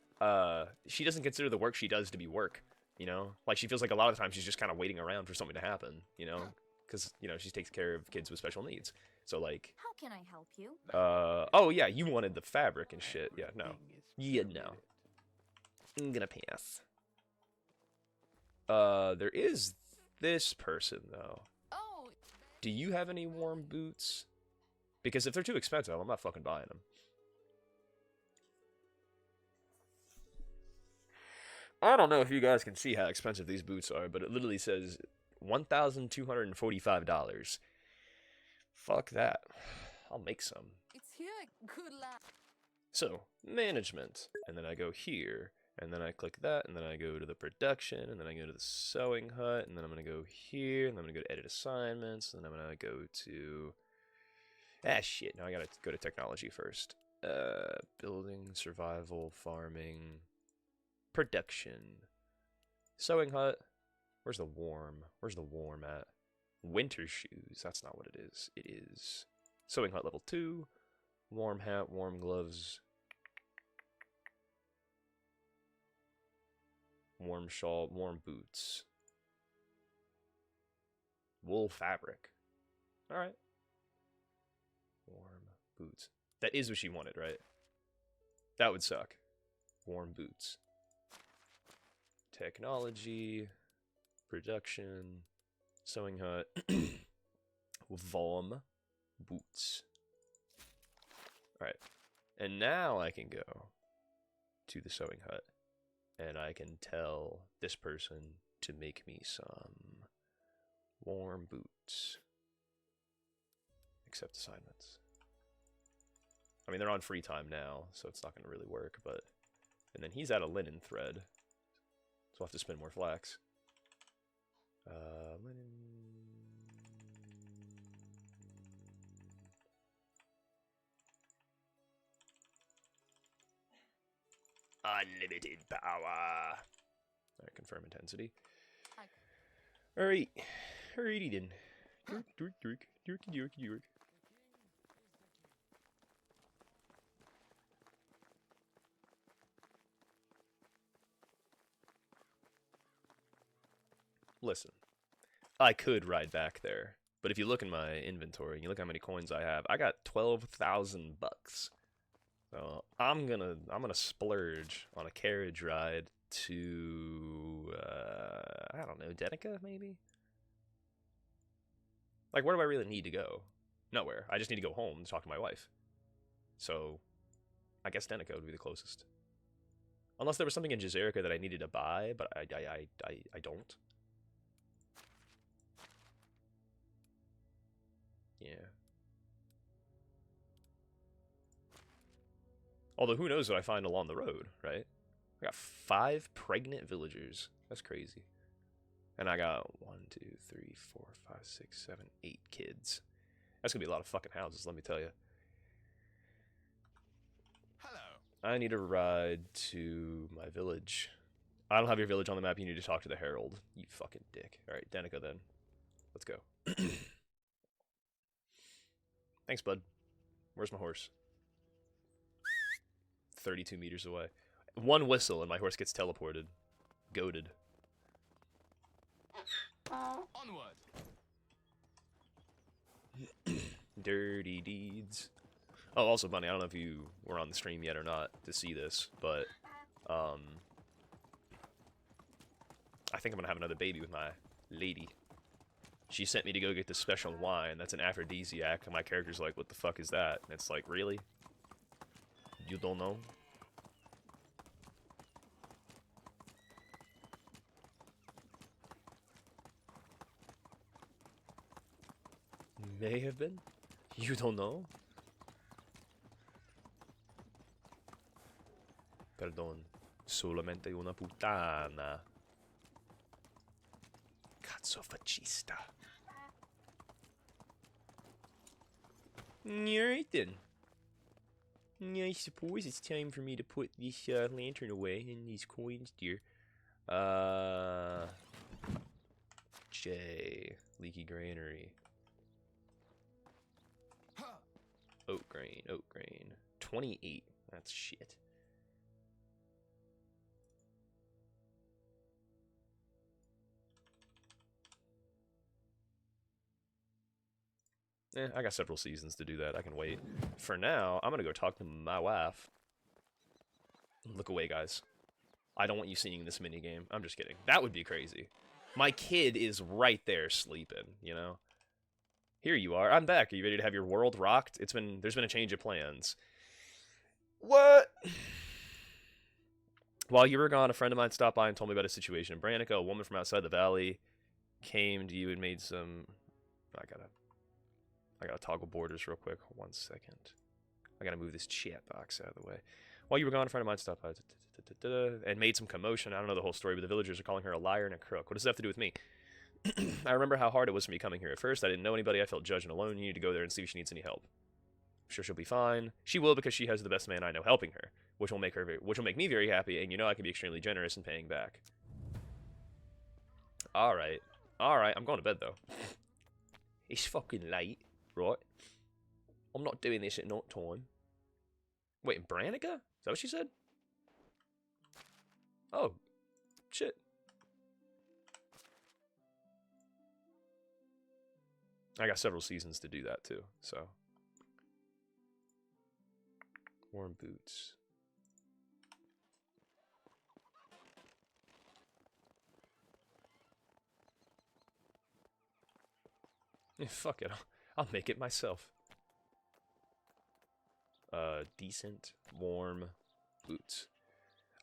she doesn't consider the work she does to be work. You know? Like, she feels like a lot of the time she's just kind of waiting around for something to happen. You know? Because, you know, she takes care of kids with special needs. So, like... How can I help you? Oh, yeah, you wanted the fabric and shit. Yeah, no. Yeah, no. I'm gonna pass. There is this person, though. Oh, Do you have any warm boots? Because if they're too expensive, I'm not fucking buying them. I don't know if you guys can see how expensive these boots are, but it literally says $1,245. Fuck that. I'll make some. It's here. Good luck. So, management. And then I go here. And then I click that. And then I go to the production. And then I go to the sewing hut. And then I'm going to go here. And then I'm going to go to edit assignments. And then I'm going to go to... Ah, shit. Now I got to go to technology first. Building, survival, farming, production, sewing hut. Where's the warm? Where's the warm at? Winter shoes. That's not what it is. It is sewing hut level 2. Warm hat, warm gloves, warm shawl, warm boots, wool fabric. All right. Warm boots. That is what she wanted, right? That would suck. Warm boots. Technology, production, sewing hut, warm boots. Alright, and now I can go to the sewing hut, and I can tell this person to make me some warm boots. Accept assignments. I mean, they're on free time now, so it's not going to really work, but... And then he's out of linen thread, so I'll have to spend more flax. Linen... Unlimited power. Alright, confirm intensity. Alright. Alrighty then. Dork. Listen, I could ride back there, but if you look in my inventory and you look how many coins I have, I got 12,000 bucks. So I'm gonna splurge on a carriage ride to I don't know, Denica maybe? Like, where do I really need to go? Nowhere. I just need to go home to talk to my wife. So I guess Denica would be the closest. Unless there was something in Jazerica that I needed to buy, but I don't. Yeah. Although, who knows what I find along the road, right? I got 5 pregnant villagers. That's crazy. And I got 1, 2, 3, 4, 5, 6, 7, 8 kids. That's gonna be a lot of fucking houses, let me tell you. Hello. I need to ride to my village. I don't have your village on the map. You need to talk to the herald. You fucking dick. Alright, Denica then. Let's go. Thanks, bud. Where's my horse? 32 meters away. One whistle and my horse gets teleported. Goated. Onward. Dirty deeds. Oh, also, Bunny, I don't know if you were on the stream yet or not to see this, but, I think I'm gonna have another baby with my lady. She sent me to go get this special wine that's an aphrodisiac, and my character's like, what the fuck is that? And it's like, really? You don't know? May have been? You don't know? Perdon. Solamente una puttana. Cazzo fascista. Alright then. I suppose it's time for me to put this lantern away and these coins, dear. J. Leaky granary. Oat grain, oat grain. 28. That's shit. I got several seasons to do that. I can wait. For now, I'm gonna go talk to my wife. Look away, guys. I don't want you seeing this minigame. I'm just kidding. That would be crazy. My kid is right there sleeping, you know? Here you are. I'm back. Are you ready to have your world rocked? There's been a change of plans. What? While you were gone, a friend of mine stopped by and told me about a situation in Branica. A woman from outside the valley came to you and made some... I gotta toggle borders real quick. 1 second. I gotta move this chat box out of the way. While you were gone, a friend of mine stopped by and made some commotion. I don't know the whole story, but the villagers are calling her a liar and a crook. What does that have to do with me? I remember how hard it was for me coming here at first. I didn't know anybody. I felt judged and alone. You need to go there and see if she needs any help. I'm sure she'll be fine. She will, because she has the best man I know helping her, which will make me very happy, and you know I can be extremely generous in paying back. Alright. Alright, I'm going to bed, though. It's fucking late, right? I'm not doing this at night time. Wait, in Branica? Is that what she said? Oh. Shit. I got several seasons to do that, too, so... Warm boots. Yeah, fuck it. I'll make it myself. Decent, warm boots.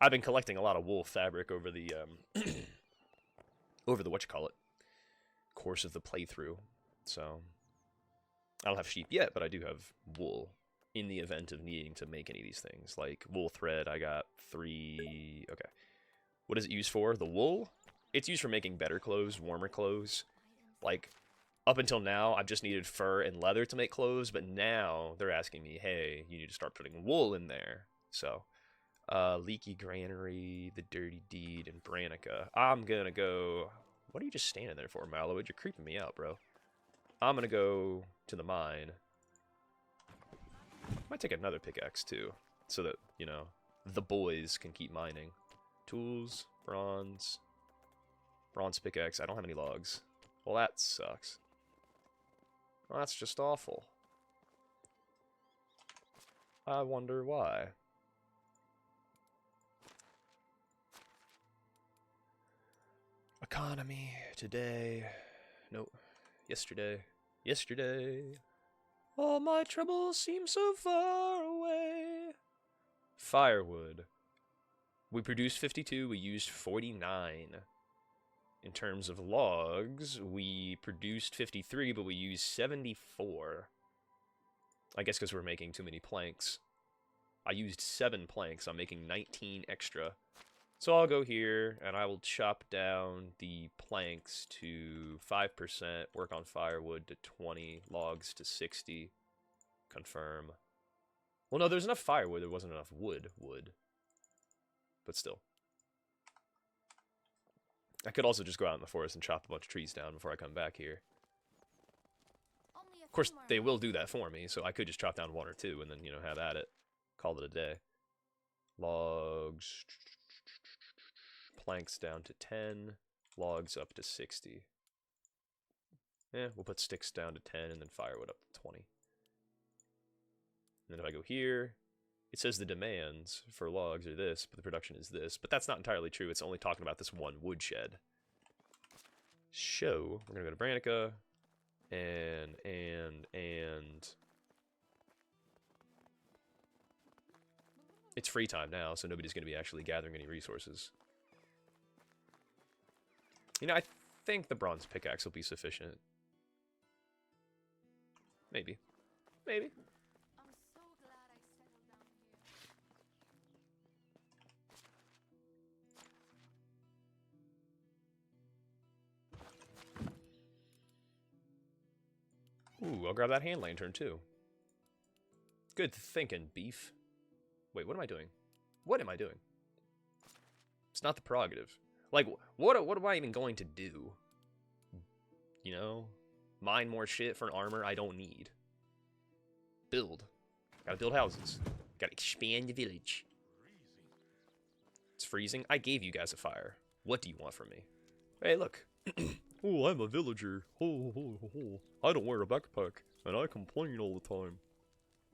I've been collecting a lot of wool fabric over the, course of the playthrough. So, I don't have sheep yet, but I do have wool in the event of needing to make any of these things. Like, wool thread, I got 3... Okay. What is it used for? The wool? It's used for making better clothes, warmer clothes. Like, up until now, I've just needed fur and leather to make clothes, but now they're asking me, hey, you need to start putting wool in there. So, Leaky Granary, The Dirty Deed, and Branica. I'm gonna go... What are you just standing there for, Mallowwood? You're creeping me out, bro. I'm gonna go to the mine. Might take another pickaxe, too, so that, you know, the boys can keep mining. Tools, bronze pickaxe. I don't have any logs. Well, that sucks. Well, that's just awful. I wonder why. Economy, today. Nope. Yesterday. Yesterday. All my troubles seem so far away. Firewood. We produced 52, we used 49. In terms of logs, we produced 53, but we used 74. I guess because we're making too many planks. I used 7 planks, I'm making 19 extra. So I'll go here, and I will chop down the planks to 5%, work on firewood to 20, logs to 60, confirm. Well, no, there's enough firewood, there wasn't enough wood. But still. I could also just go out in the forest and chop a bunch of trees down before I come back here. Of course, they will do that for me, so I could just chop down 1 or 2 and then, you know, have at it. Call it a day. Logs... Planks down to 10, logs up to 60. Yeah, we'll put sticks down to 10 and then firewood up to 20. And then if I go here, it says the demands for logs are this, but the production is this. But that's not entirely true, it's only talking about this one woodshed. So, we're gonna go to Branica, and... It's free time now, so nobody's gonna be actually gathering any resources. You know, I think the bronze pickaxe will be sufficient. Maybe. Maybe. I'm so glad I settled down here. Ooh, I'll grab that hand lantern too. Good thinking, beef. Wait, what am I doing? What am I doing? It's not the prerogative. Like, what am I even going to do? You know? Mine more shit for an armor I don't need. Build. Gotta build houses. Gotta expand the village. It's freezing? I gave you guys a fire. What do you want from me? Hey, look. Oh, I'm a villager. I don't wear a backpack, and I complain all the time.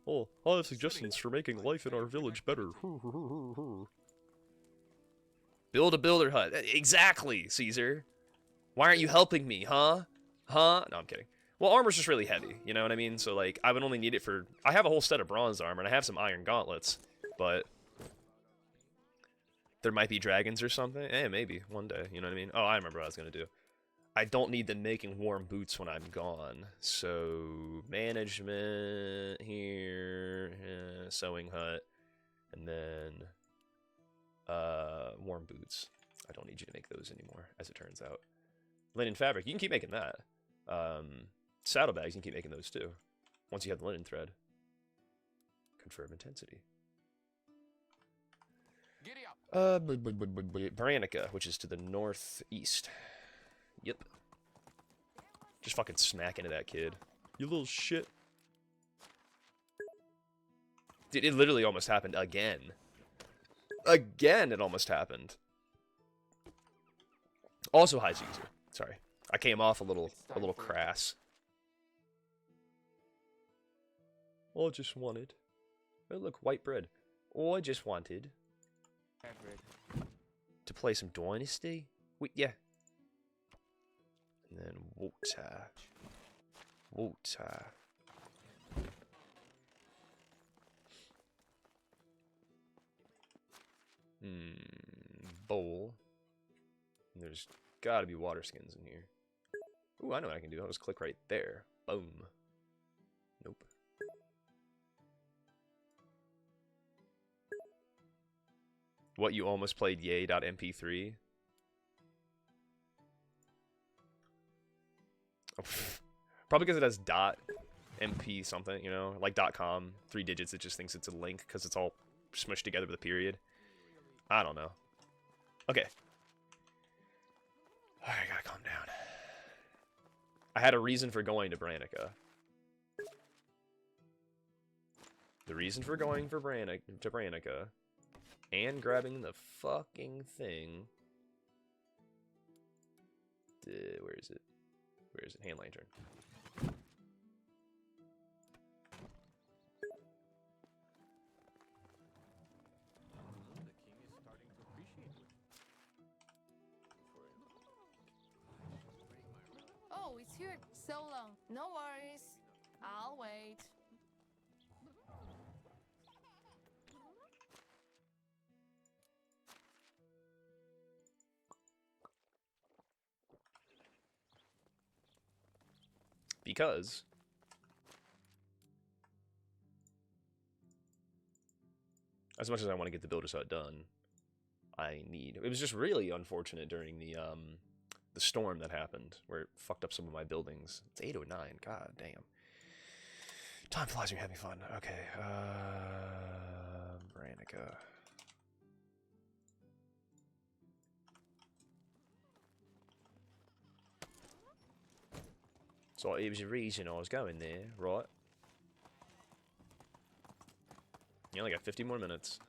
Oh, I have suggestions for making life in our village better. Build a builder hut. Exactly, Caesar. Why aren't you helping me, huh? Huh? No, I'm kidding. Well, armor's just really heavy, you know what I mean? So, like, I would only need it for... I have a whole set of bronze armor, and I have some iron gauntlets, but... there might be dragons or something. Maybe one day. You know what I mean? Oh, I remember what I was gonna do. I don't need them making warm boots when I'm gone. So management here, sewing hut, and then warm boots. I don't need you to make those anymore, as it turns out. Linen fabric, you can keep making that. Saddlebags, you can keep making those too. Once you have the linen thread. Confirm intensity. Giddy up. Branica, which is to the northeast. Yep. Just fucking smack into that kid. You little shit. Dude, it literally almost happened again. Again, it almost happened. Also, hi, Caesar. Sorry. I came off a little crass. Oh, I just wanted. Oh, look, white bread. Oh, I just wanted to play some Dynasty. Yeah. And then water. Water. Bowl. And there's gotta be water skins in here. Ooh, I know what I can do. I'll just click right there. Boom. Nope. What, you almost played yay.mp3? Probably because it has .mp something, you know? Like .com, 3 digits, it just thinks it's a link because it's all smushed together with a period. I don't know. Okay. Alright, I gotta calm down. I had a reason for going to Branica. The reason for going to Branica and grabbing the fucking thing. Where is it? Where is it? Hand lantern. Oh, it's here so long. No worries. I'll wait. Because as much as I want to get the Builder's Hut done, I need... It was just really unfortunate during the storm that happened, where it fucked up some of my buildings. It's 8:09, god damn. Time flies when you're having fun. Okay, Branica. So it was a reason I was going there, right? You only got 50 more minutes.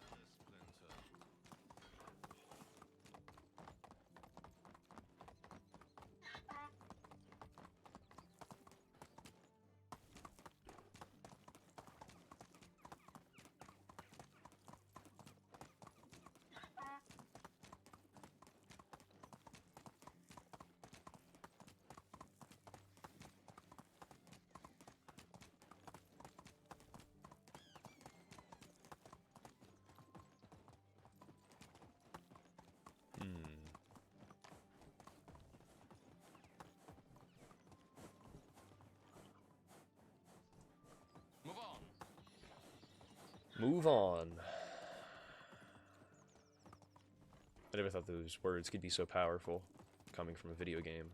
Move on. I never thought those words could be so powerful, coming from a video game.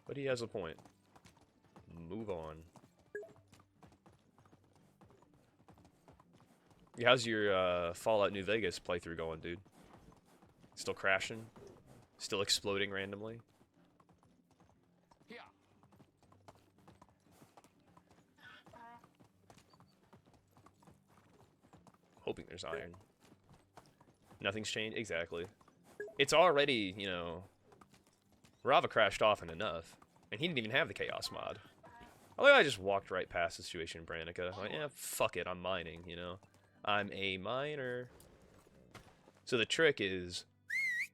But he has a point. Move on. How's your Fallout New Vegas playthrough going, dude? Still crashing? Still exploding randomly? Here. Hoping there's iron. Nothing's changed? Exactly. It's already, you know... Rava crashed often enough. And he didn't even have the Chaos mod. Although I just walked right past the situation in Branica. Like, yeah, fuck it, I'm mining, you know? I'm a miner. So the trick is...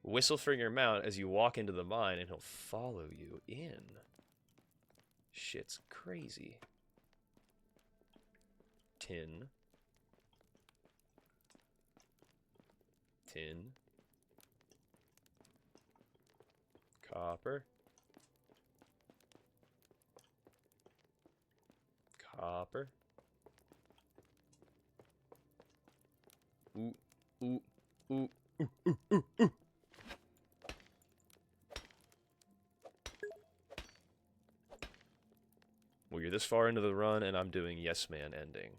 Whistle for your mount as you walk into the mine and he'll follow you in. Shit's crazy. Tin. Tin. Copper. Copper. Ooh, ooh, ooh, ooh, ooh, ooh, ooh. Well, you're this far into the run, and I'm doing Yes Man ending.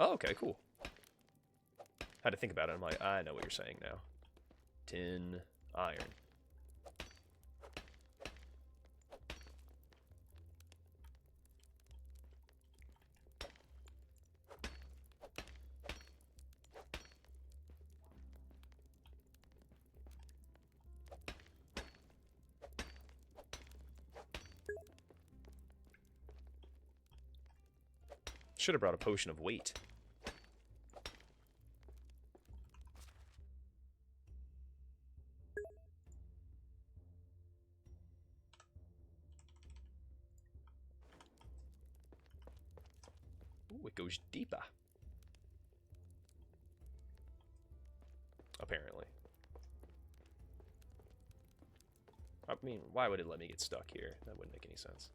Oh, okay, cool. Had to think about it. I'm like, I know what you're saying now. Tin, iron. Should have brought a potion of weight. Ooh, it goes deeper. Apparently. I mean, why would it let me get stuck here? That wouldn't make any sense.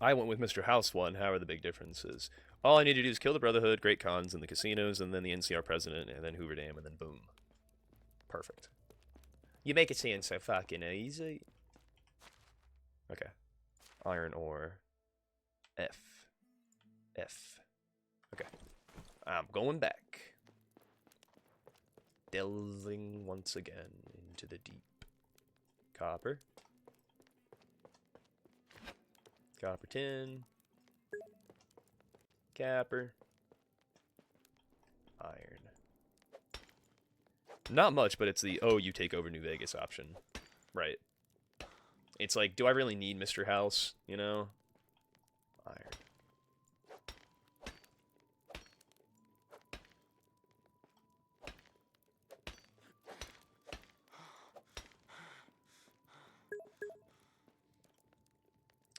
I went with Mr. House one. How are the big differences? All I need to do is kill the Brotherhood, Great Khans, and the casinos, and then the NCR president, and then Hoover Dam, and then boom. Perfect. You make it seem so fucking easy. Okay. Iron ore. F. F. Okay. I'm going back. Delving once again into the deep. Copper. Copper tin. Capper. Iron. Not much, but it's the, oh, you take over New Vegas option. Right. It's like, do I really need Mr. House? You know? Iron.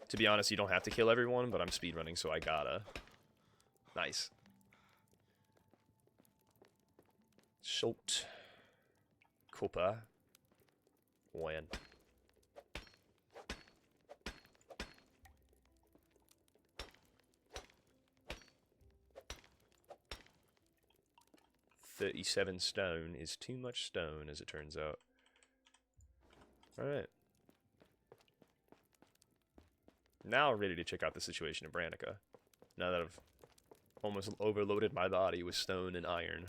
To be honest, you don't have to kill everyone, but I'm speedrunning, so I gotta. Nice. Schult. Copper. When. $37 stone is too much stone, as it turns out. Alright. Now ready to check out the situation in Branica. Now that I've almost overloaded my body with stone and iron.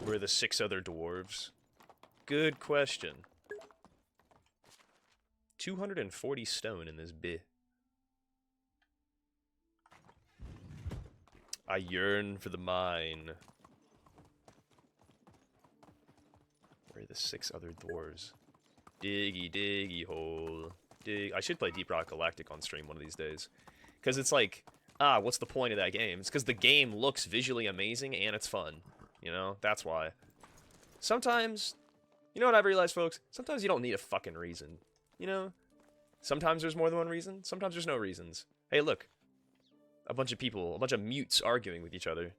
Where are the 6 other dwarves? Good question. 240 stone in this bit. I yearn for the mine. Where are the 6 other dwarves? Diggy, diggy hole. Dig. I should play Deep Rock Galactic on stream one of these days. Because it's like, what's the point of that game? It's because the game looks visually amazing and it's fun. You know? That's why. Sometimes, you know what I've realized, folks? Sometimes you don't need a fucking reason. You know? Sometimes there's more than one reason. Sometimes there's no reasons. Hey, look. A bunch of people, a bunch of mutes arguing with each other.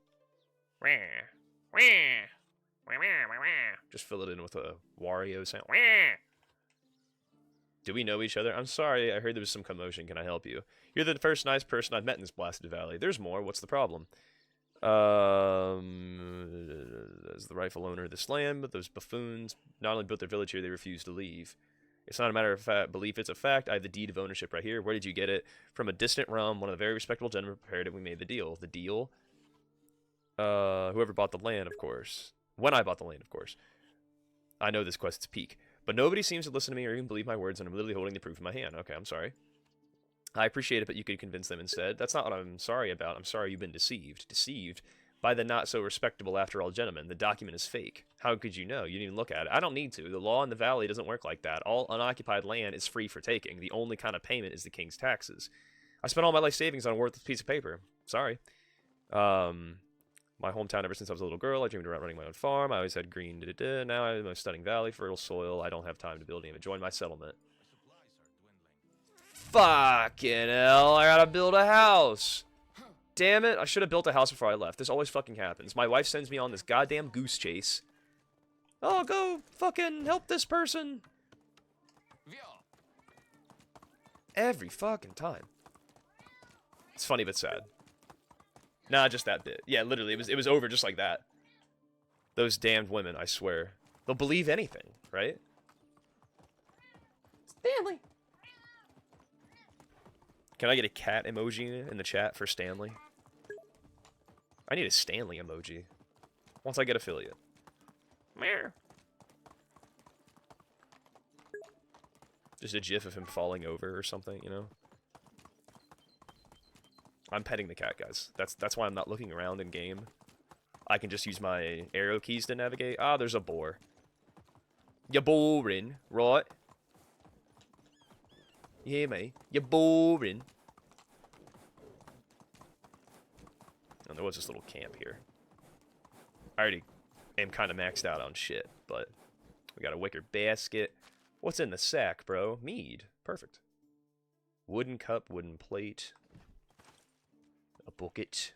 Just fill it in with a Wario sound. Do we know each other? I'm sorry, I heard there was some commotion. Can I help you? You're the first nice person I've met in this blasted valley. There's more. What's the problem? As the rightful owner of this land, but those buffoons not only built their village here, they refuse to leave. It's not a matter of belief, it's a fact. I have the deed of ownership right here. Where did you get it? From a distant realm. One of the very respectable gentlemen prepared it. We made the deal. The deal? Whoever bought the land, of course. When I bought the land, of course. I know this quest's peak. But nobody seems to listen to me or even believe my words, and I'm literally holding the proof in my hand. Okay, I'm sorry. I appreciate it, but you could convince them instead. That's not what I'm sorry about. I'm sorry you've been deceived. Deceived? by the not so respectable after all gentlemen. The document is fake. How could you know? You didn't even look at it. I don't need to. The law in the valley doesn't work like that. All unoccupied land is free for taking. The only kind of payment is the king's taxes. I spent all my life savings on a worthless piece of paper. Sorry. My hometown ever since I was a little girl. I dreamed about running my own farm. I always had green. Now I'm a stunning valley, fertile soil. I don't have time to build even join my settlement. Fucking hell! I gotta build a house. Damn it! I should have built a house before I left. This always fucking happens. My wife sends me on this goddamn goose chase. Oh, go fucking help this person. Every fucking time. It's funny but sad. Nah, just that bit. Yeah, literally, it was over just like that. Those damned women, I swear. They'll believe anything, right? Stanley! Can I get a cat emoji in the chat for Stanley? I need a Stanley emoji. Once I get affiliate. Meow. Just a gif of him falling over or something, you know? I'm petting the cat, guys. That's why I'm not looking around in game. I can just use my arrow keys to navigate. Ah, there's a boar. You're boring, right? You hear me? You're boring. And there was this little camp here. I already am kind of maxed out on shit, but we got a wicker basket. What's in the sack, bro? Mead. Perfect. Wooden cup, wooden plate. A bucket.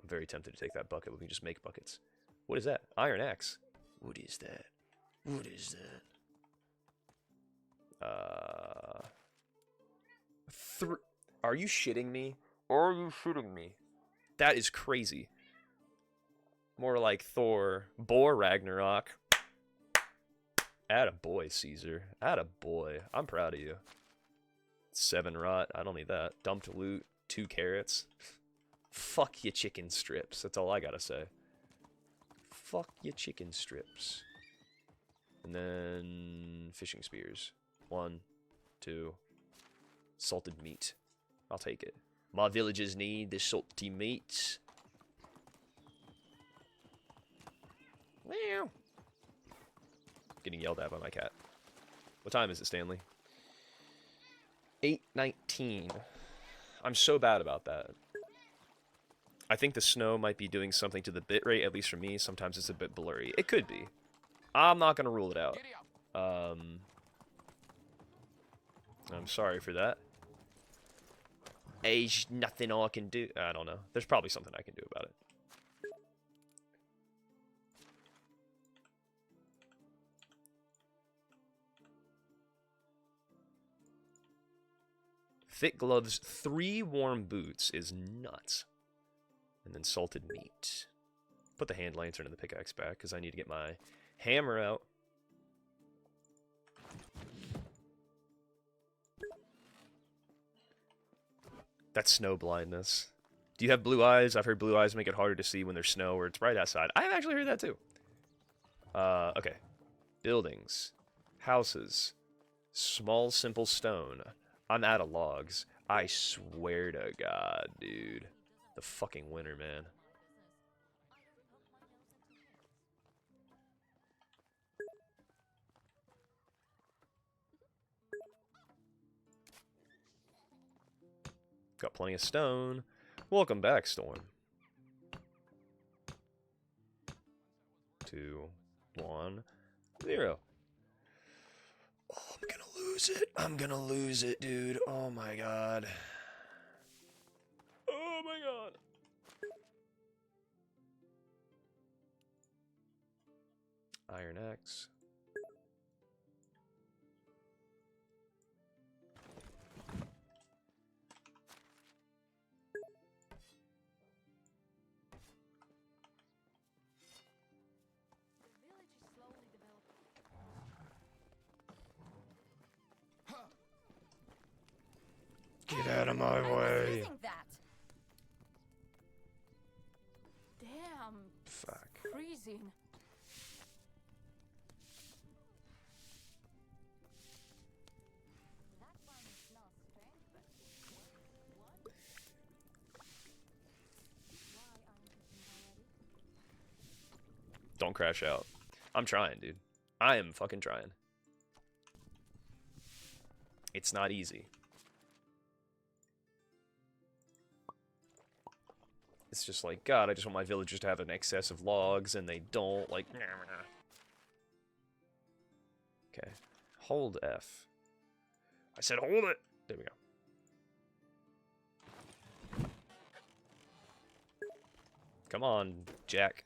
I'm very tempted to take that bucket. We can just make buckets. What is that? Iron axe. What is that? What is that? Are you shitting me? Are you shitting me? That is crazy. More like Thor. Boar Ragnarok. Attaboy, Caesar. Attaboy. I'm proud of you. 7 rot. I don't need that. Dumped loot. 2 carrots. Fuck your chicken strips. That's all I gotta say. Fuck your chicken strips. And then fishing spears. 1, 2. Salted meat. I'll take it. My villagers need the salty meat. Meow. Getting yelled at by my cat. What time is it, Stanley? 8:19. I'm so bad about that. I think the snow might be doing something to the bitrate, at least for me. Sometimes it's a bit blurry. It could be. I'm not going to rule it out. I'm sorry for that. There's nothing I can do. I don't know. There's probably something I can do about it. Thick gloves, 3 warm boots is nuts. And then salted meat. Put the hand lantern and the pickaxe back, because I need to get my hammer out. That's snow blindness. Do you have blue eyes? I've heard blue eyes make it harder to see when there's snow or it's bright outside. I've actually heard that too. Okay. Buildings. Houses. Small, simple stone. I'm out of logs. I swear to God, dude. The fucking winter, man. Got plenty of stone. Welcome back, Storm. 2, 1, 0. Oh, I'm gonna lose it. I'm gonna lose it, dude. Oh my god. Oh my god. Iron axe. Get out of my way. That. Damn. Fuck. Freezing. Don't crash out. I'm trying, dude. I am fucking trying. It's not easy. It's just like, God, I just want my villagers to have an excess of logs, and they don't, like... Okay. Hold F. I said hold it! There we go. Come on, Jack.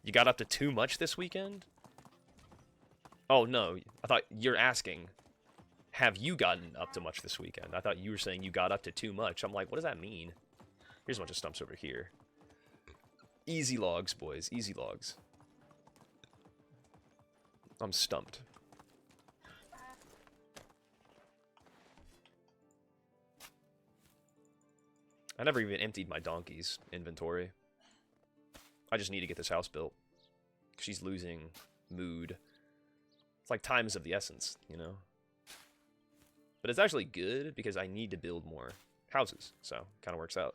You got up to too much this weekend? Oh, no. I thought you're asking, have you gotten up to much this weekend? I thought you were saying you got up to too much. I'm like, what does that mean? Here's a bunch of stumps over here. Easy logs, boys. Easy logs. I'm stumped. I never even emptied my donkey's inventory. I just need to get this house built. She's losing mood. It's like time is of the essence, you know? But it's actually good because I need to build more houses, so kind of works out.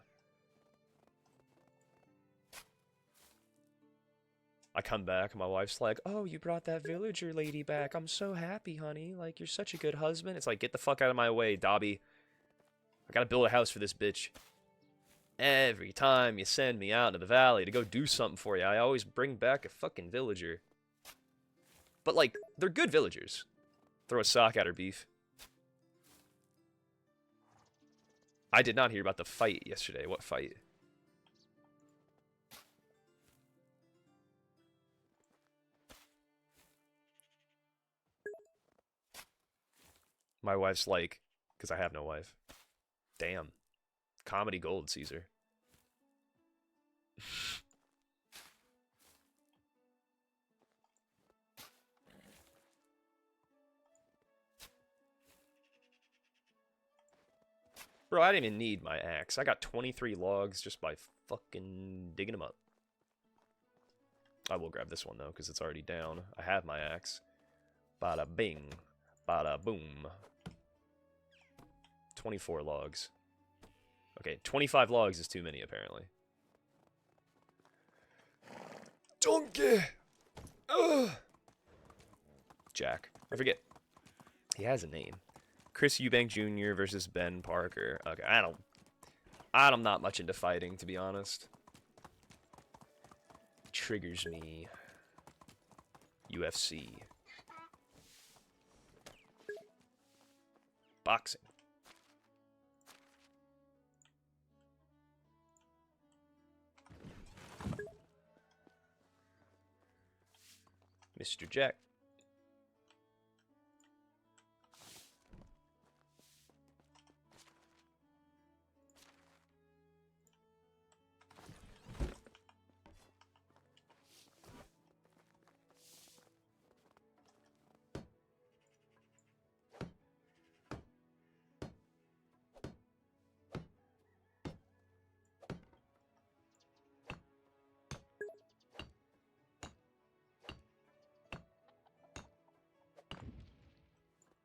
I come back, and my wife's like, oh, you brought that villager lady back. I'm so happy, honey. Like, you're such a good husband. It's like, get the fuck out of my way, Dobby. I gotta build a house for this bitch. Every time you send me out into the valley to go do something for you, I always bring back a fucking villager. But, like, they're good villagers. Throw a sock at her, beef. I did not hear about the fight yesterday. What fight? My wife's like, because I have no wife. Damn. Comedy gold, Caesar. Bro, I didn't even need my axe. I got 23 logs just by fucking digging them up. I will grab this one, though, because it's already down. I have my axe. Bada bing. Bada boom. 24 logs. Okay, 25 logs is too many, apparently. Donkey! Ugh! Jack. I forget. He has a name. Chris Eubank Jr. versus Ben Parker. Okay, I'm not much into fighting, to be honest. Triggers me. UFC. Boxing. Mr. Jack.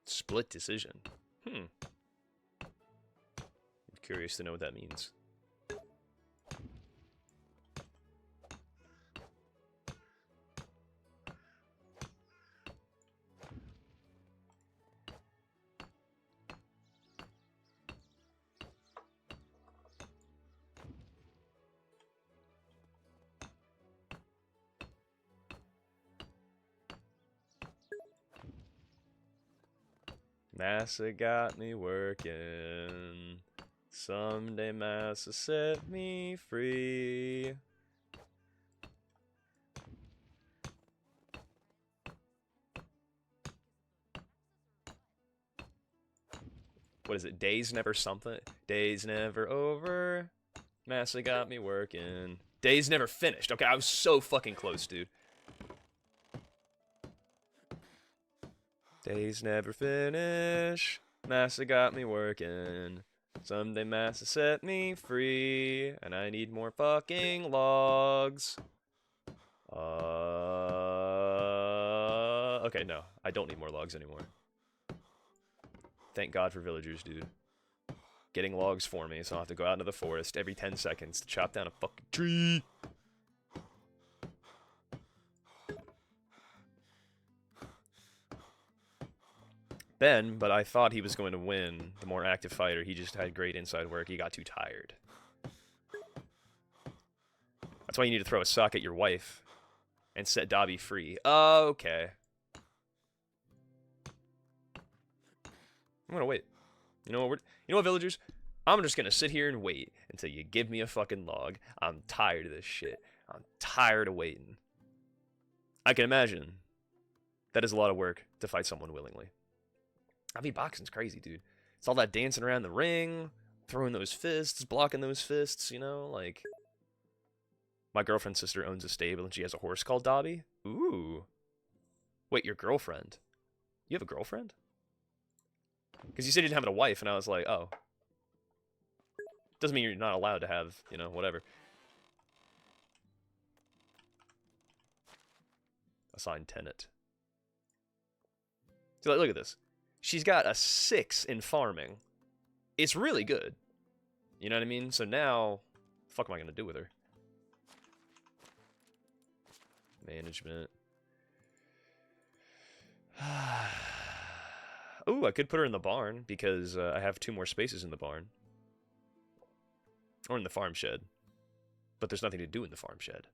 Split decision. I'm curious to know what that means. Massa got me working. Someday Massa set me free. What is it? Days never something? Days never over. Massa got me working. Days never finished. Okay, I was so fucking close, dude. Days never finish. Massa got me working. Someday Massa set me free. And I need more fucking logs. Okay, no. I don't need more logs anymore. Thank God for villagers, dude. Getting logs for me, so I don't have to go out into the forest every 10 seconds to chop down a fucking tree. Ben, but I thought he was going to win. The more active fighter, he just had great inside work. He got too tired. That's why you need to throw a sock at your wife and set Dobby free. Okay. I'm gonna wait. You know what, villagers? I'm just gonna sit here and wait until you give me a fucking log. I'm tired of this shit. I'm tired of waiting. I can imagine that is a lot of work to fight someone willingly. I mean, boxing's crazy, dude. It's all that dancing around the ring, throwing those fists, blocking those fists, you know, like... My girlfriend's sister owns a stable and she has a horse called Dobby. Ooh. Wait, your girlfriend? You have a girlfriend? Because you said you didn't have a wife, and I was like, oh. Doesn't mean you're not allowed to have, you know, whatever. Assigned tenant. See, like, look at this. She's got a 6 in farming. It's really good. You know what I mean? So now, what the fuck am I going to do with her? Management. Ooh, I could put her in the barn because I have 2 more spaces in the barn. Or in the farm shed. But there's nothing to do in the farm shed.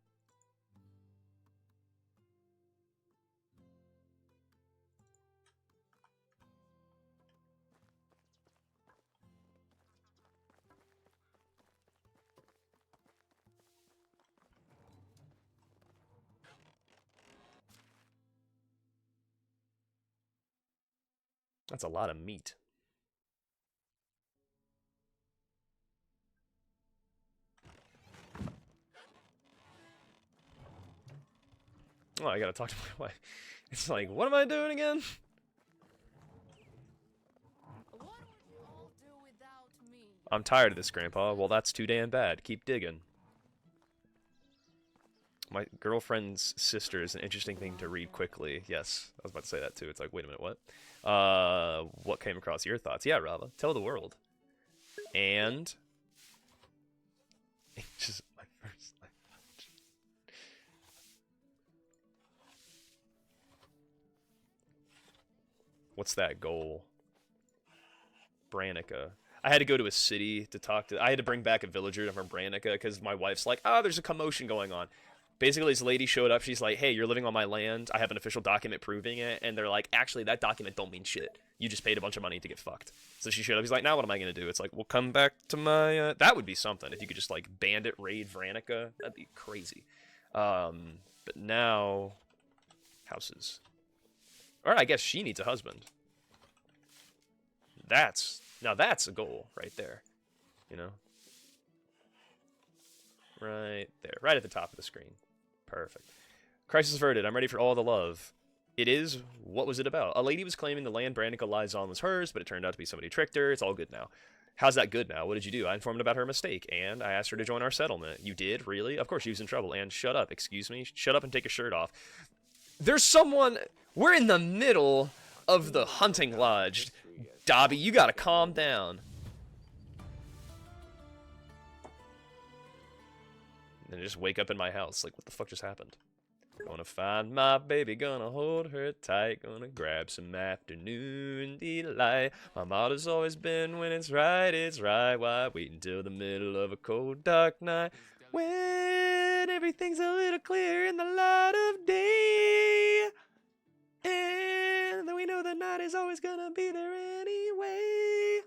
That's a lot of meat. Oh, I gotta talk to my wife. It's like, what am I doing again? What would you all do without me? I'm tired of this, Grandpa. Well, that's too damn bad. Keep digging. My girlfriend's sister is an interesting thing to read quickly. Yes, I was about to say that too. It's like, wait a minute, what? What came across your thoughts? Yeah, Rava, tell the world. And just my first language. What's that goal? Branica. I had to go to a city to talk to. I had to bring back a villager from Branica because my wife's like, oh, there's a commotion going on. Basically, this lady showed up. She's like, hey, you're living on my land. I have an official document proving it. And they're like, actually, that document don't mean shit. You just paid a bunch of money to get fucked. So she showed up. He's like, now what am I going to do? It's like, we'll come back to my... That would be something. If you could just, like, bandit raid Vranica. That'd be crazy. But now... Houses. Or I guess she needs a husband. Now that's a goal right there. You know? Right there. Right at the top of the screen. Perfect. Crisis averted. I'm ready for all the love. It is. What was it about? A lady was claiming the land Branica lies on was hers, but it turned out to be somebody tricked her. It's all good now. How's that good now? What did you do? I informed about her mistake, and I asked her to join our settlement. You did? Really? Of course she was in trouble. And shut up. Excuse me? Shut up and take your shirt off. There's someone... We're in the middle of the hunting lodge. Dobby, you gotta calm down. And then just wake up in my house. Like, what the fuck just happened? Gonna find my baby, gonna hold her tight, gonna grab some afternoon delight. My motto's always been, when it's right, why wait until the middle of a cold, dark night? When everything's a little clearer in the light of day. And then we know the night is always gonna be there anyway.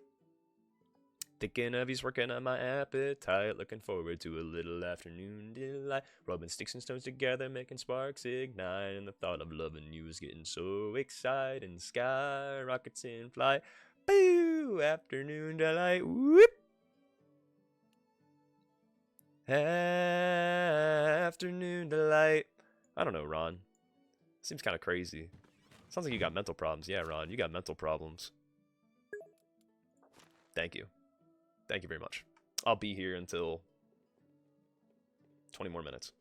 Thinking of you's working on my appetite. Looking forward to a little afternoon delight. Rubbing sticks and stones together, making sparks ignite. And the thought of loving you is getting so exciting. Sky rockets in flight. Boo! Afternoon delight. Whoop! Afternoon delight. I don't know, Ron. Seems kind of crazy. Sounds like you got mental problems. Yeah, Ron, you got mental problems. Thank you. Thank you very much. I'll be here until 20 more minutes.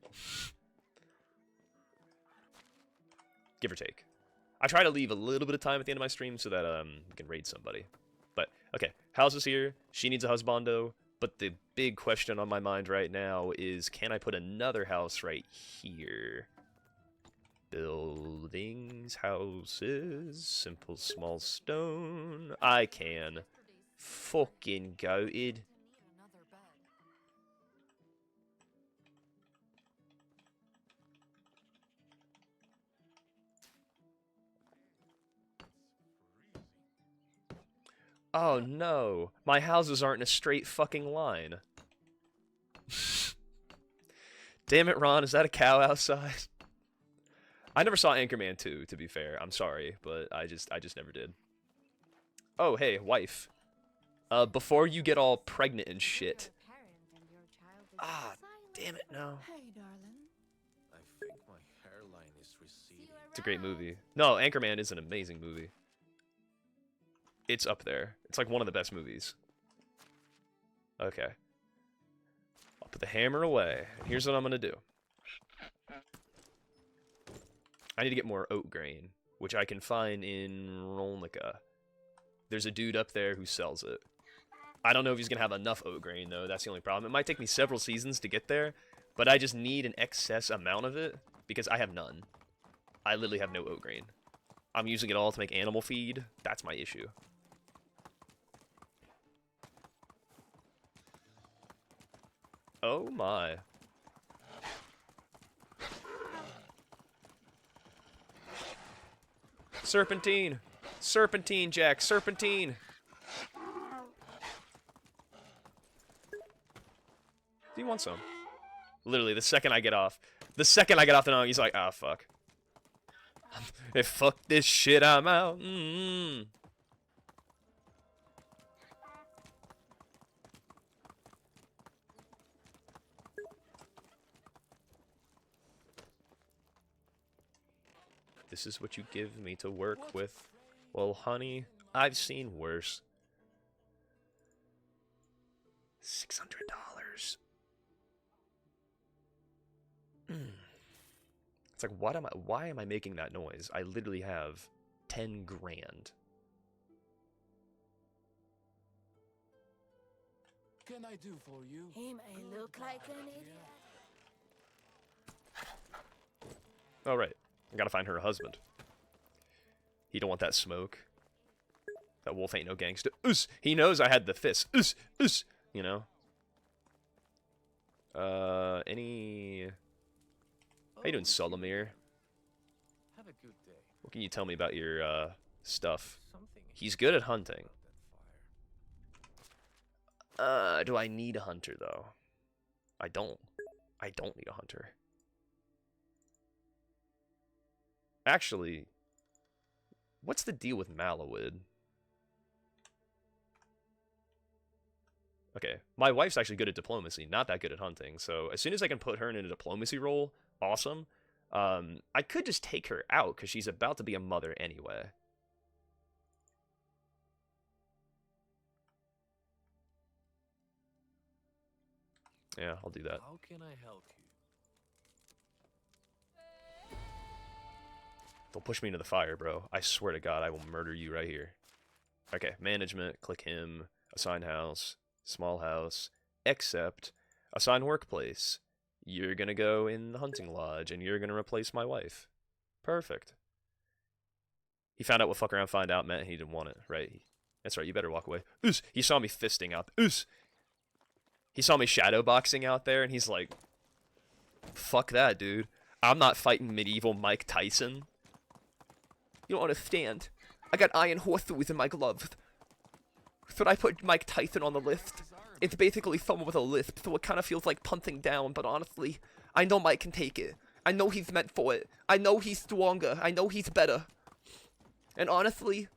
Give or take. I try to leave a little bit of time at the end of my stream so that we can raid somebody. But, okay. House is here. She needs a husbando. But the big question on my mind right now is, can I put another house right here? Buildings, houses, simple small stone. I can. Fucking goated. Need another bed. Oh no, my houses aren't in a straight fucking line. Damn it, Ron, is that a cow outside? I never saw Anchorman 2, to be fair. I'm sorry, but I just never did. Oh, hey, wife. Before you get all pregnant and shit. Your parent and your child is Ah, silent. damn it, no. Hey, darling. I think my hairline is receding. It's a great movie. No, Anchorman is an amazing movie. It's up there. It's like one of the best movies. Okay. I'll put the hammer away. And here's what I'm gonna do. I need to get more oat grain, which I can find in Rolnica. There's a dude up there who sells it. I don't know if he's gonna have enough oat grain though. That's the only problem. It might take me several seasons to get there, but I just need an excess amount of it because I have none. I literally have no oat grain. I'm using it all to make animal feed. That's my issue. Oh my. Serpentine! Serpentine, Jack! Serpentine! Do you want some? Literally, the second I get off. The second I get off the dog, he's like, ah, fuck. If fuck this shit, I'm out. This is what you give me to work with. Well, honey, I've seen worse. $600. It's like, why am I making that noise? I literally have 10 grand. Can I do for you? He may look like an idiot. Oh, right. I gotta find her a husband. He don't want that smoke. That wolf ain't no gangster. He knows I had the fist. You know? Any... How you doing, Solomir? Have a good day. What can you tell me about your, stuff? Something He's good at hunting. about that fire. Do I need a hunter, though? I don't. I don't need a hunter. Actually, what's the deal with Malawid? Okay, my wife's actually good at diplomacy, not that good at hunting, so as soon as I can put her in a diplomacy role, awesome. I could just take her out, because she's about to be a mother anyway. Yeah, I'll do that. How can I help you? Don't push me into the fire, bro. I swear to God, I will murder you right here. Okay, management, click him, assign house, small house, except assign workplace. You're gonna go in the hunting lodge, and you're gonna replace my wife. Perfect. He found out what fuck around find out meant, and he didn't want it, right? That's right, you better walk away. Oos! He saw me fisting out. Oos! He saw me shadowboxing out there, and he's like, fuck that, dude. I'm not fighting medieval Mike Tyson. You don't understand. I got iron horses in my glove. So I put Mike Tyson on the list. It's basically someone with a lisp, so it kind of feels like punting down, but honestly, I know Mike can take it. I know he's meant for it. I know he's stronger. I know he's better. And honestly,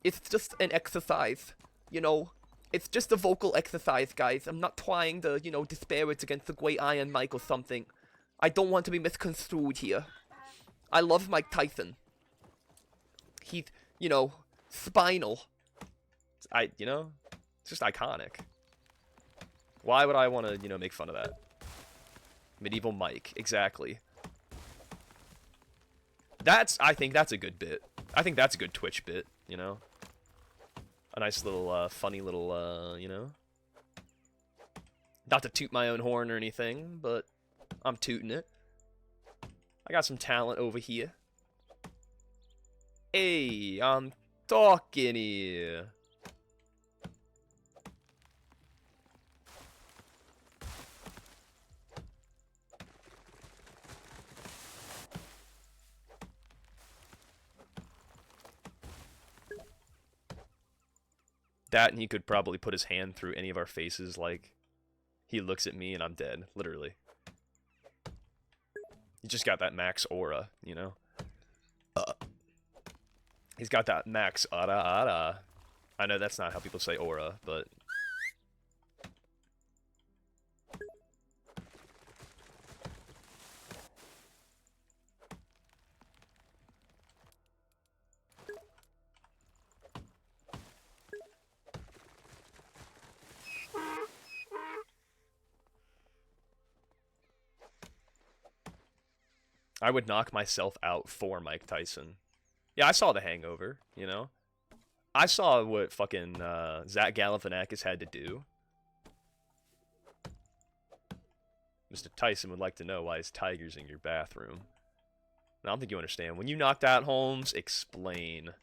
it's just an exercise, you know? It's just a vocal exercise, guys. I'm not trying to, you know, disparage against the great Iron Mike or something. I don't want to be misconstrued here. I love Mike Tyson. He's, you know, spinal. You know, it's just iconic. Why would I want to, you know, make fun of that? Medieval Mike, exactly. I think that's a good bit. I think that's a good Twitch bit, you know? A nice little, funny little, you know? Not to toot my own horn or anything, but I'm tooting it. I got some talent over here. Hey, I'm talking here. That, and he could probably put his hand through any of our faces, like, he looks at me and I'm dead, literally. He just got that max aura, you know? He's got that max aura. I know that's not how people say aura, but... I would knock myself out for Mike Tyson. Yeah, I saw The Hangover, you know? I saw what fucking Zach Galifianakis had to do. Mr. Tyson would like to know why his tiger's in your bathroom. I don't think you understand. When you knocked out Holmes, explain.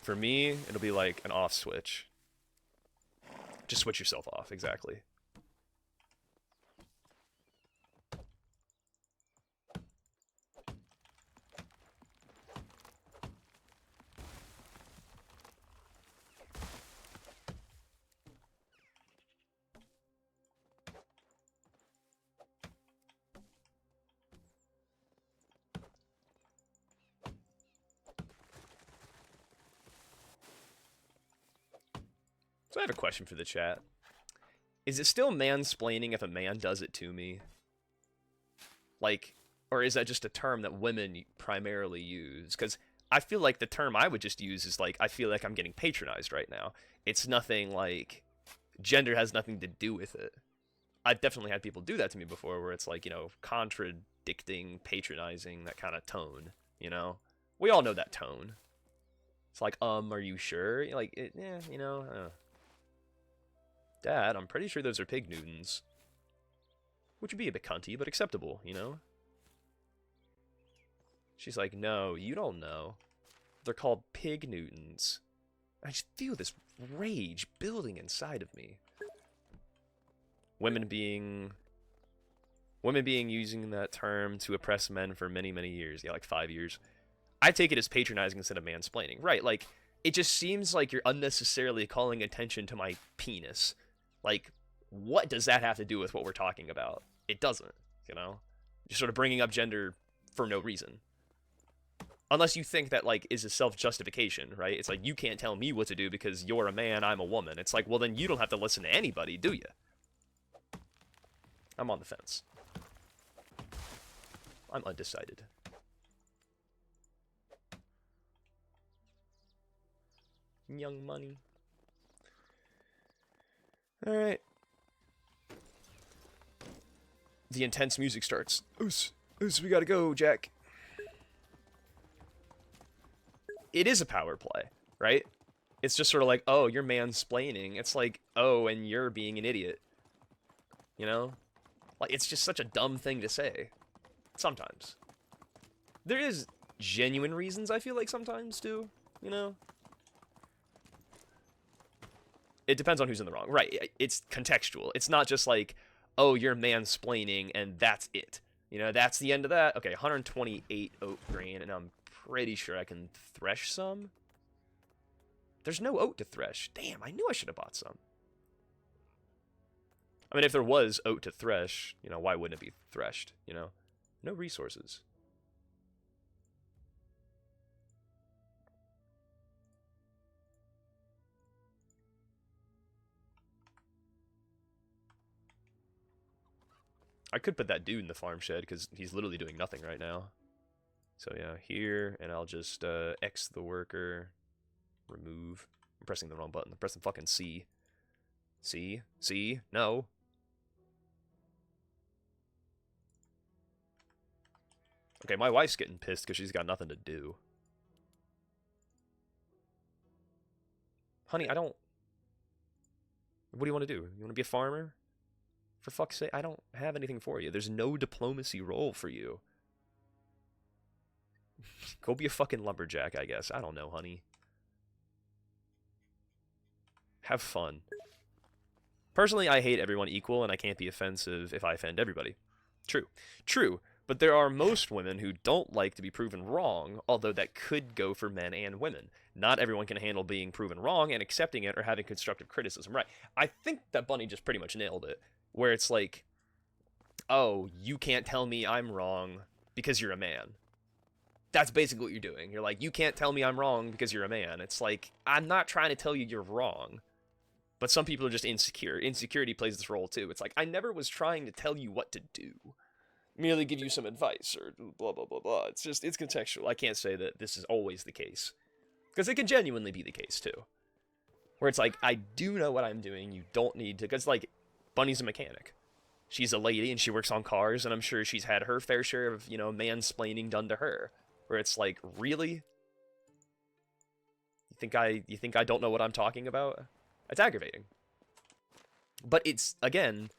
For me, it'll be like an off switch. Just switch yourself off, exactly. So I have a question for the chat. Is it still mansplaining if a man does it to me? Like, or is that just a term that women primarily use? Because I feel like the term I would just use is like, I feel like I'm getting patronized right now. It's nothing like, gender has nothing to do with it. I've definitely had people do that to me before where it's like, you know, contradicting, patronizing, that kind of tone, you know? We all know that tone. It's like, are you sure? Like, you know, Dad, I'm pretty sure those are pig Newtons. Which would be a bit cunty, but acceptable, you know? She's like, no, you don't know. They're called pig Newtons. I just feel this rage building inside of me. Women being using that term to oppress men for many, many years. Yeah, like 5 years. I take it as patronizing instead of mansplaining. Right, like, it just seems like you're unnecessarily calling attention to my penis. Like, what does that have to do with what we're talking about? It doesn't, you know? You're sort of bringing up gender for no reason. Unless you think that, like, is a self-justification, right? It's like, you can't tell me what to do because you're a man, I'm a woman. It's like, well, then you don't have to listen to anybody, do you? I'm on the fence. I'm undecided. Young Money. Alright. The intense music starts. Oos, we gotta go, Jack. It is a power play, right? It's just sort of like, oh, you're mansplaining. It's like, oh, and you're being an idiot. You know? Like, it's just such a dumb thing to say. Sometimes. There is genuine reasons, I feel like, sometimes, too. You know? It depends on who's in the wrong. Right, it's contextual. It's not just like, oh, you're mansplaining, and that's it. You know, that's the end of that. Okay, 128 oat grain, and I'm pretty sure I can thresh some. There's no oat to thresh. Damn, I knew I should have bought some. I mean, if there was oat to thresh, you know, why wouldn't it be threshed, you know? No resources. I could put that dude in the farm shed, because he's literally doing nothing right now. So yeah, here, and I'll just X the worker, remove. I'm pressing the wrong button. I'm pressing fucking C. C? C? No. Okay, my wife's getting pissed because she's got nothing to do. Honey, I don't... What do you want to do? You want to be a farmer? For fuck's sake, I don't have anything for you. There's no diplomacy role for you. Go be a fucking lumberjack, I guess. I don't know, honey. Have fun. Personally, I hate everyone equal, and I can't be offensive if I offend everybody. True. True. But there are most women who don't like to be proven wrong, although that could go for men and women. Not everyone can handle being proven wrong and accepting it or having constructive criticism. Right. I think that Bunny just pretty much nailed it. Where it's like, oh, you can't tell me I'm wrong because you're a man. That's basically what you're doing. You're like, you can't tell me I'm wrong because you're a man. It's like, I'm not trying to tell you you're wrong. But some people are just insecure. Insecurity plays this role too. It's like, I never was trying to tell you what to do. Merely give you some advice or blah, blah, blah, blah. It's just, it's contextual. I can't say that this is always the case. Because it can genuinely be the case too. Where it's like, I do know what I'm doing. You don't need to. Because like, Bunny's a mechanic. She's a lady and she works on cars. And I'm sure she's had her fair share of, you know, mansplaining done to her. Where it's like, really? You think I don't know what I'm talking about? It's aggravating. But it's, again,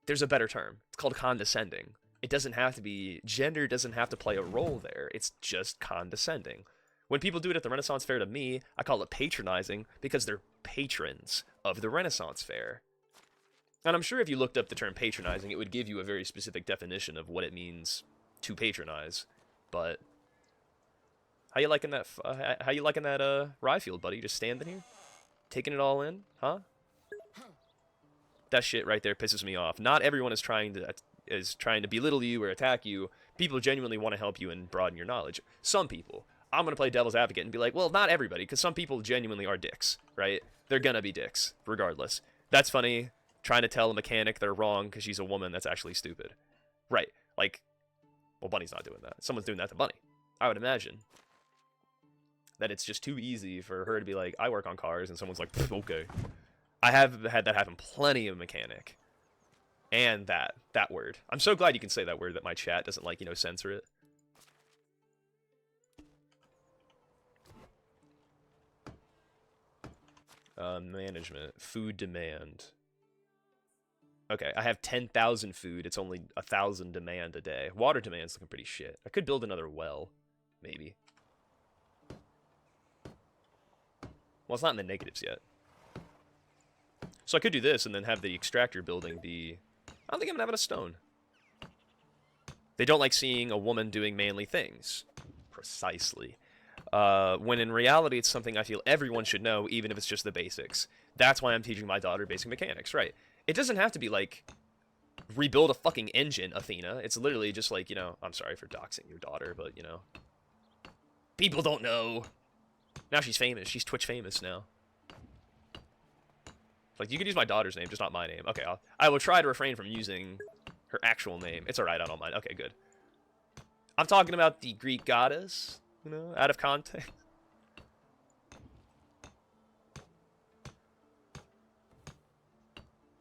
there's a better term. It's called condescending. It doesn't have to be, gender doesn't have to play a role there. It's just condescending. When people do it at the Renaissance Fair to me, I call it patronizing because they're patrons of the Renaissance Fair. And I'm sure if you looked up the term patronizing, it would give you a very specific definition of what it means to patronize. But how you liking that? Rye field, buddy? Just standing here, taking it all in, huh? That shit right there pisses me off. Not everyone is trying to belittle you or attack you. People genuinely want to help you and broaden your knowledge. Some people. I'm gonna play devil's advocate and be like, well, not everybody, because some people genuinely are dicks, right? They're gonna be dicks, regardless. That's funny. Trying to tell a mechanic they're wrong because she's a woman, that's actually stupid. Right. Like, well, Bunny's not doing that. Someone's doing that to Bunny. I would imagine that it's just too easy for her to be like, I work on cars, and someone's like, okay. I have had that happen plenty of mechanic. And that word. I'm so glad you can say that word that my chat doesn't, like, you know, censor it. Management. Food demand. Okay, I have 10,000 food. It's only 1,000 demand a day. Water demand's looking pretty shit. I could build another well. Maybe. Well, it's not in the negatives yet. So I could do this and then have the extractor building be... I don't think I'm having a stone. They don't like seeing a woman doing manly things. Precisely. When in reality, it's something I feel everyone should know, even if it's just the basics. That's why I'm teaching my daughter basic mechanics, right? It doesn't have to be like, rebuild a fucking engine, Athena. It's literally just like, you know, I'm sorry for doxing your daughter, but, you know. People don't know. Now she's famous. She's Twitch famous now. Like, you can use my daughter's name, just not my name. Okay, I will try to refrain from using her actual name. It's alright, I don't mind. Okay, good. I'm talking about the Greek goddess, you know, out of context.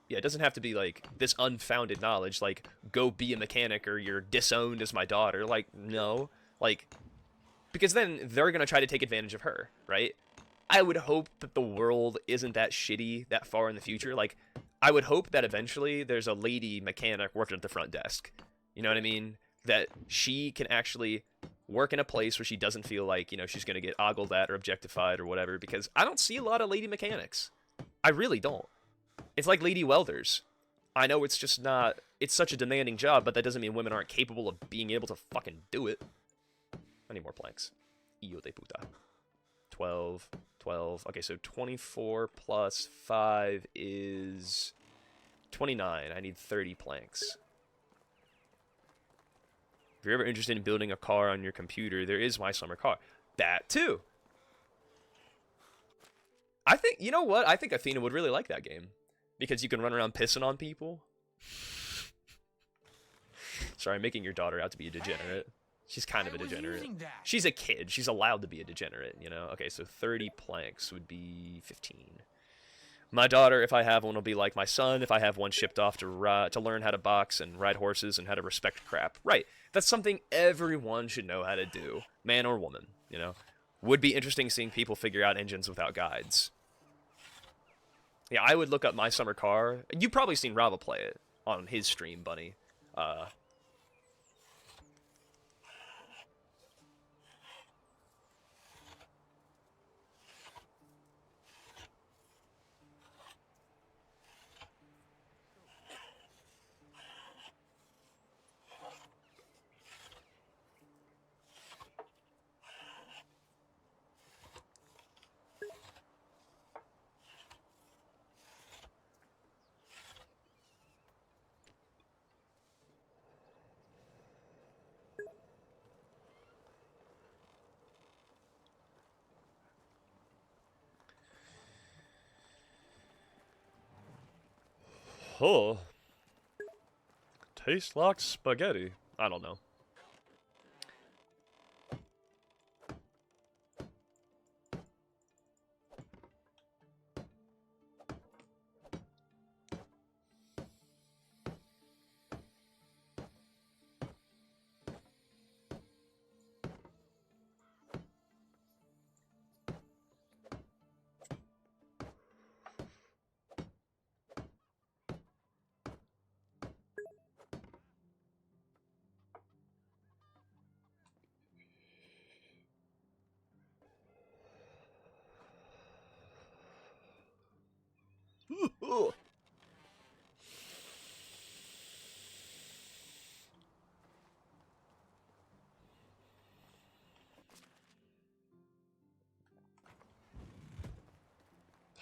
Yeah, it doesn't have to be, like, this unfounded knowledge, like, go be a mechanic or you're disowned as my daughter. Like, no. Like, because then they're going to try to take advantage of her, right? I would hope that the world isn't that shitty that far in the future. Like, I would hope that eventually there's a lady mechanic working at the front desk. You know what I mean? That she can actually work in a place where she doesn't feel like, you know, she's going to get ogled at or objectified or whatever. Because I don't see a lot of lady mechanics. I really don't. It's like lady welders. I know it's just not... It's such a demanding job, but that doesn't mean women aren't capable of being able to fucking do it. I need more planks. Hijo de puta. 12. Okay, so 24 plus 5 is 29. I need 30 planks. If you're ever interested in building a car on your computer, there is My Summer Car. That too. I think, you know what? I think Athena would really like that game. Because you can run around pissing on people. Sorry, I'm making your daughter out to be a degenerate. She's kind of a degenerate. She's a kid. She's allowed to be a degenerate, you know? Okay, so 30 planks would be 15. My daughter, if I have one, will be like my son. If I have one shipped off to learn how to box and ride horses and how to respect crap. Right. That's something everyone should know how to do. Man or woman, you know? Would be interesting seeing people figure out engines without guides. Yeah, I would look up My Summer Car. You've probably seen Rava play it on his stream, Bunny. Oh. Tastes like spaghetti. I don't know.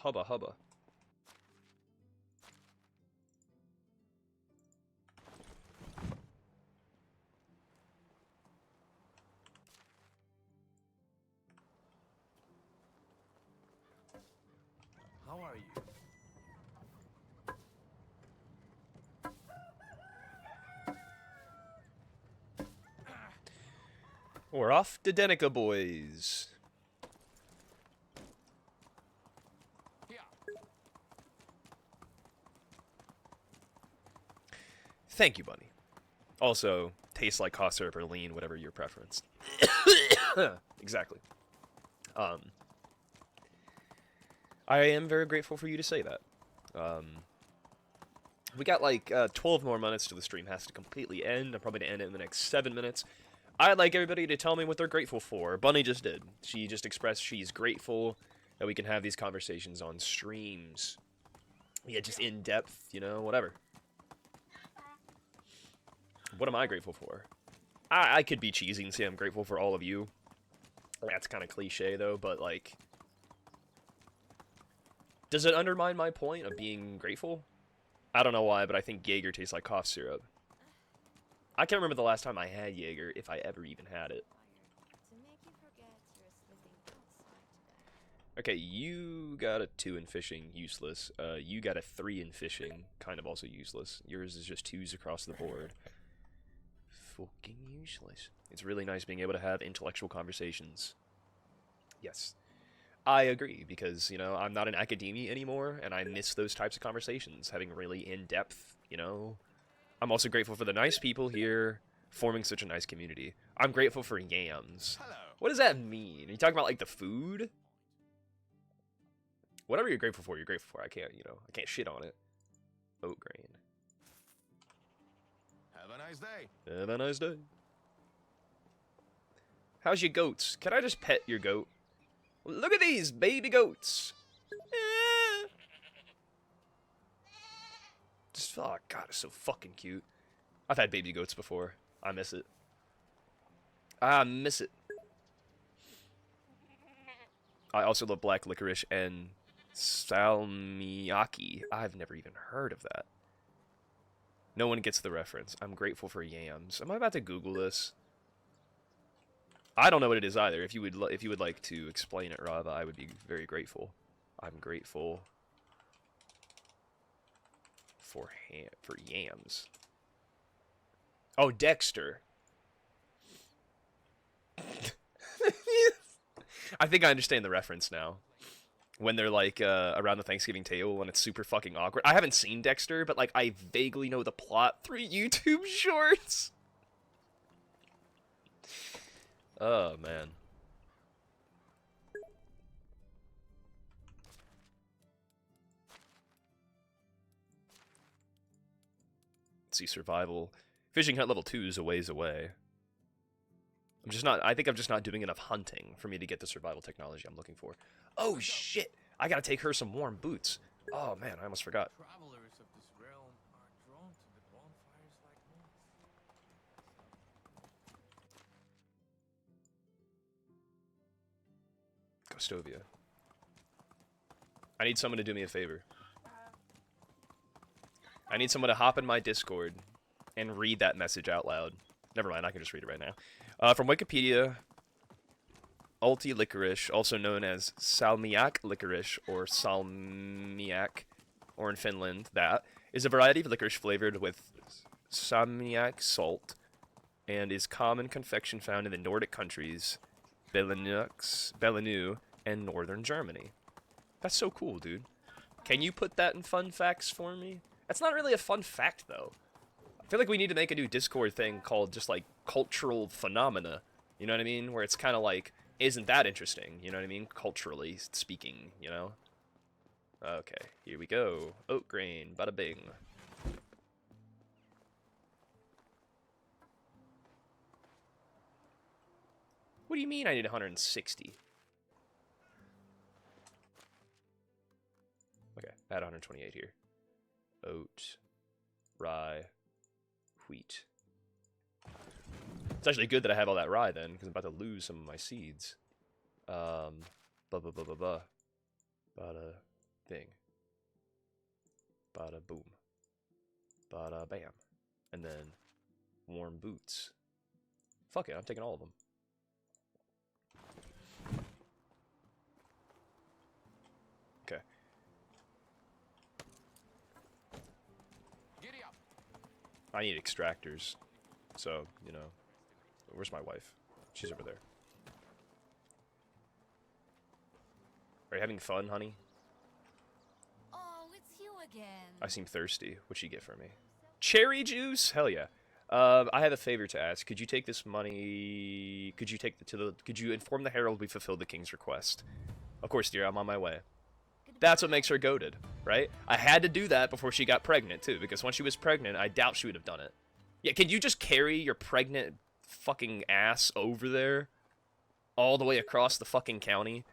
Hubba hubba. How are you? We're off to Denica, boys. Here. Thank you, Bunny. Also, tastes like cough syrup or lean, whatever your preference. Exactly. I am very grateful for you to say that. We got like 12 more minutes till the stream has to completely end. I'm probably going to end it in the next 7 minutes. I'd like everybody to tell me what they're grateful for. Bunny just did. She just expressed she's grateful that we can have these conversations on streams. Yeah, just in depth, you know, whatever. What am I grateful for? I could be cheesy and say I'm grateful for all of you. That's kind of cliche, though, but, like... Does it undermine my point of being grateful? I don't know why, but I think Jaeger tastes like cough syrup. I can't remember the last time I had Jaeger, if I ever even had it. To make you forget you're sleeping outside today. Okay, you got a 2 in fishing, useless. You got a 3 in fishing, kind of also useless. Yours is just 2s across the board. Fucking useless. It's really nice being able to have intellectual conversations. Yes. I agree, because, you know, I'm not in academia anymore, and I miss those types of conversations, having really in-depth, you know... I'm also grateful for the nice people here, forming such a nice community. I'm grateful for yams. Hello. What does that mean? Are you talking about, like, the food? Whatever you're grateful for, you're grateful for. I can't, you know, I can't shit on it. Oat grain. Have a nice day. Have a nice day. How's your goats? Can I just pet your goat? Look at these baby goats. Just, oh god, it's so fucking cute. I've had baby goats before. I miss it. I miss it. I also love black licorice and salmiakki. I've never even heard of that. No one gets the reference. I'm grateful for yams. Am I about to Google this? I don't know what it is either. If you would like to explain it, Rava, I would be very grateful. I'm grateful for yams. Oh, Dexter. I think I understand the reference now. When they're like around the Thanksgiving table and it's super fucking awkward. I haven't seen Dexter, but like I vaguely know the plot through YouTube shorts. Oh man. DLC survival. Fishing Hut level 2 is a ways away. I think I'm just not doing enough hunting for me to get the survival technology I'm looking for. Oh shit! I gotta take her some warm boots. Oh man, I almost forgot. Travelers of this realm are drawn to the bonfires like moths. Gostovia. I need someone to do me a favor. I need someone to hop in my Discord and read that message out loud. Never mind, I can just read it right now. From Wikipedia, Ulti licorice, also known as salmiak licorice or salmiak, or in Finland, that, is a variety of licorice flavored with salmiak salt and is common confection found in the Nordic countries, Benelux, and northern Germany. That's so cool, dude. Can you put that in fun facts for me? That's not really a fun fact, though. I feel like we need to make a new Discord thing called just, like, cultural phenomena. You know what I mean? Where it's kind of like, isn't that interesting? You know what I mean? Culturally speaking, you know? Okay, here we go. Oat grain, bada bing. What do you mean I need 160? Okay, add 128 here. Oat, rye, wheat. It's actually good that I have all that rye then, because I'm about to lose some of my seeds. Bada bing. Bada boom. Bada bam. And then warm boots. Fuck it, I'm taking all of them. Okay. Giddy up! I need extractors. So, you know. Where's my wife? She's over there. Are you having fun, honey? Oh, it's you again. I seem thirsty. What'd she get for me? Cherry juice? Hell yeah. I have a favor to ask. Could you take this money? Could you inform the Herald we fulfilled the king's request? Of course, dear. I'm on my way. That's what makes her goated, right? I had to do that before she got pregnant too, because once she was pregnant, I doubt she would have done it. Yeah, can you just carry your pregnant fucking ass over there, all the way across the fucking county?